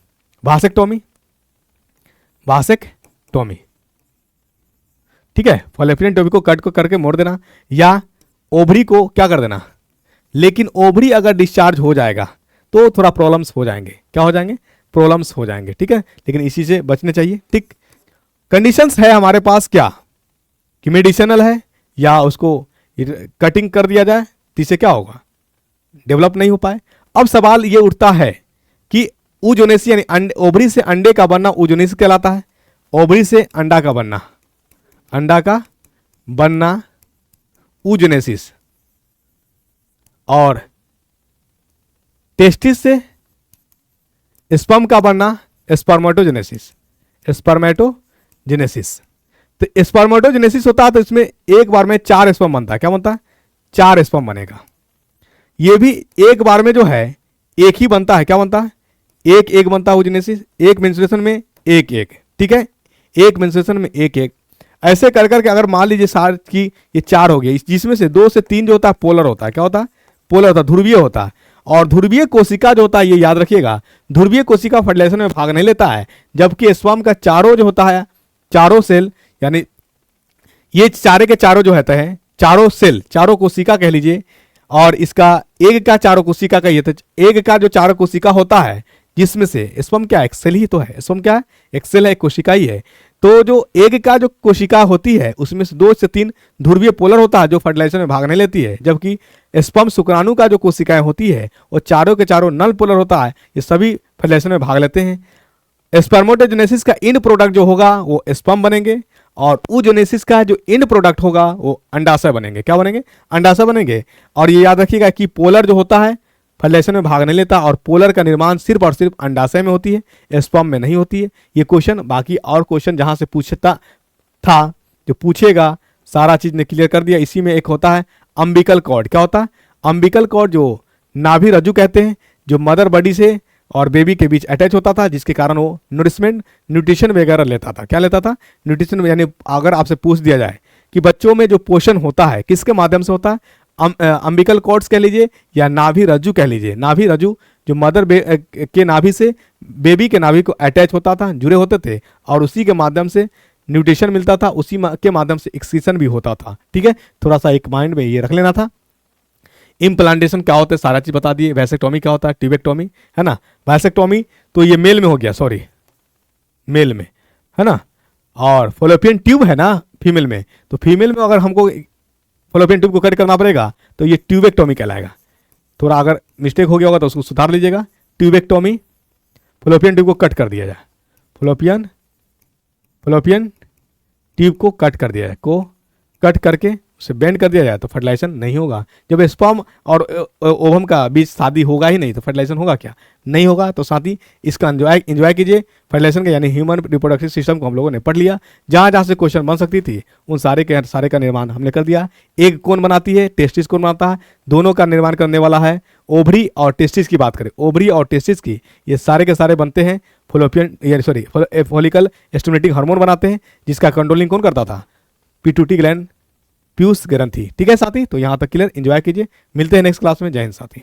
भासेक्टोमी। ठीक है, फॉलोपियन ट्यूब को कट को करके मोड़ देना, या ओवरी को क्या कर देना। लेकिन ओवरी अगर डिस्चार्ज हो जाएगा तो थोड़ा प्रॉब्लम्स हो जाएंगे, क्या हो जाएंगे, प्रॉब्लम्स हो जाएंगे, ठीक है, लेकिन इसी से बचने चाहिए। ठीक, कंडीशंस है हमारे पास क्या कि मेडिसिनल है या उसको कटिंग कर दिया जाए, तो इससे क्या होगा, डेवलप नहीं हो पाए। अब सवाल ये उठता है कि oogenesis यानी ओवरी से अंडे का बनना oogenesis कहलाता है, ओवरी से अंडा का बनना, अंडा का बनना oogenesis, और टेस्टिस से स्पर्म का बनना स्पर्मेटोजेनेसिस, स्पर्मेटोजेनेसिस। तो स्पर्मेटोजेनेसिस होता है तो इसमें एक बार में 4 स्पर्म बनता है, क्या बनता है, 4 स्पर्म बनेगा। ये भी एक बार में जो है एक ही बनता है, क्या बनता है, एक एक बनता है oogenesis, एक मेंस्ट्रुएशन में एक एक, ठीक है, एक मेंस्ट्रुएशन में एक एक, ऐसे कर करके अगर मान लीजिए सार की ये 4 हो गए, जिसमें से 2 से 3 जो होता है पोलर होता है, क्या होता है, पोलर होता है, ध्रुवीय होता है। और ध्रुवीय कोशिका जो होता है, ये याद रखिएगा, ध्रुवीय कोशिका फर्टिलाइजेशन में भाग नहीं लेता है, जबकि स्पर्म का चारों जो होता है, चारों सेल, यानी ये चारे के चारों जो होते हैं, चारों सेल, चारों कोशिका कह लीजिए, और इसका एक का चारों कोशिका का ये तो एक का जो चारों कोशिका होता है, जिसमें से स्पर्म क्या एक सेल ही तो है, स्पर्म क्या है, एक सेल है, एक कोशिका ही है। तो जो एक का जो कोशिका होती है उसमें से 2 से 3 ध्रुवीय पोलर होता है जो फर्टिलाइजेशन में भाग नहीं लेती है, जबकि स्पर्म शुक्राणु का जो कोशिकाएं होती है वो चारों के चारों नल पोलर होता है, ये सभी फर्टिलाइजेशन में भाग लेते हैं। स्पर्मेटोजेनेसिस का इन प्रोडक्ट जो होगा वो स्पर्म बनेंगे, और oogenesis का जो इन प्रोडक्ट होगा वो अंडाशय बनेंगे, क्या बनेंगे, अंडाशय बनेंगे। और ये याद रखिएगा कि पोलर जो होता है फर्टिलाइजेशन में भाग नहीं लेता, और पोलर का निर्माण सिर्फ और सिर्फ अंडाशय में होती है, स्पर्म में नहीं होती है। ये क्वेश्चन, बाकी और क्वेश्चन जहां से पूछता था, जो पूछेगा सारा चीज ने क्लियर कर दिया। इसी में एक होता है अम्बिकल कॉर्ड, क्या होता है, अम्बिकल कॉर्ड जो नाभि रज्जु कहते हैं, जो मदर बॉडी से और बेबी के बीच अटैच होता था, जिसके कारण वो नरिशमेंट न्यूट्रिशन वगैरह लेता था, क्या लेता था, न्यूट्रिशन, यानी अगर आपसे पूछ दिया जाए कि बच्चों में जो पोषण होता है किसके माध्यम से होता है, अम्बिकल कॉर्ड्स कह लीजिए या नाभि रज्जु कह लीजिए, नाभि रज्जु जो मदर के नाभि से बेबी के नाभि को अटैच होता था, जुड़े होते थे, और उसी के माध्यम से न्यूट्रिशन मिलता था, उसी के माध्यम से एक्सक्रीशन भी होता था। ठीक है, थोड़ा सा एक माइंड में ये रख लेना था। इम्प्लांटेशन क्या होता है सारा चीज बता दिए। वैसेक्टोमी क्या होता है, ट्यूबेक्टोमी, है ना, वैसेक्टोमी तो ये मेल में हो गया, सॉरी मेल में, है ना, और फॉलोपियन ट्यूब है ना फीमेल में, तो फीमेल में अगर हमको फॉलोपियन ट्यूब को कट करना पड़ेगा तो ये ट्यूबेक्टोमी कहलाएगा। थोड़ा अगर मिस्टेक हो गया होगा तो उसको सुधार लीजिएगा। ट्यूबेक्टोमी, फॉलोपियन ट्यूब को कट कर दिया जाए, फॉलोपियन ट्यूब को कट कर दिया जाए, को कट करके उसे बेंड कर दिया जाए तो फर्टिलाइजेशन नहीं होगा। जब स्पर्म और ओवम का बीच शादी होगा ही नहीं तो फर्टिलाइजेशन होगा क्या, नहीं होगा। तो साथ ही इसका एंजॉय कीजिए फर्टिलाइजेशन का, यानी ह्यूमन रिप्रोडक्टिव सिस्टम को हम लोगों ने पढ़ लिया। जहाँ जहाँ से क्वेश्चन बन सकती थी उन सारे का निर्माण हमने कर दिया। एक कौन बनाती है, टेस्टिस कौन बनाता है, दोनों का निर्माण करने वाला है ओवरी और टेस्टिस की बात करें, ओवरी और टेस्टिस की, ये सारे के सारे बनते हैं फॉलिकल स्टिमुलेटिंग हार्मोन बनाते हैं, जिसका कंट्रोलिंग कौन करता था, पिट्यूटरी ग्लैंड, पीयूष ग्रंथि। ठीक है साथी, तो यहाँ तक क्लियर, एंजॉय कीजिए, मिलते हैं नेक्स्ट क्लास में। जय हिंद साथी।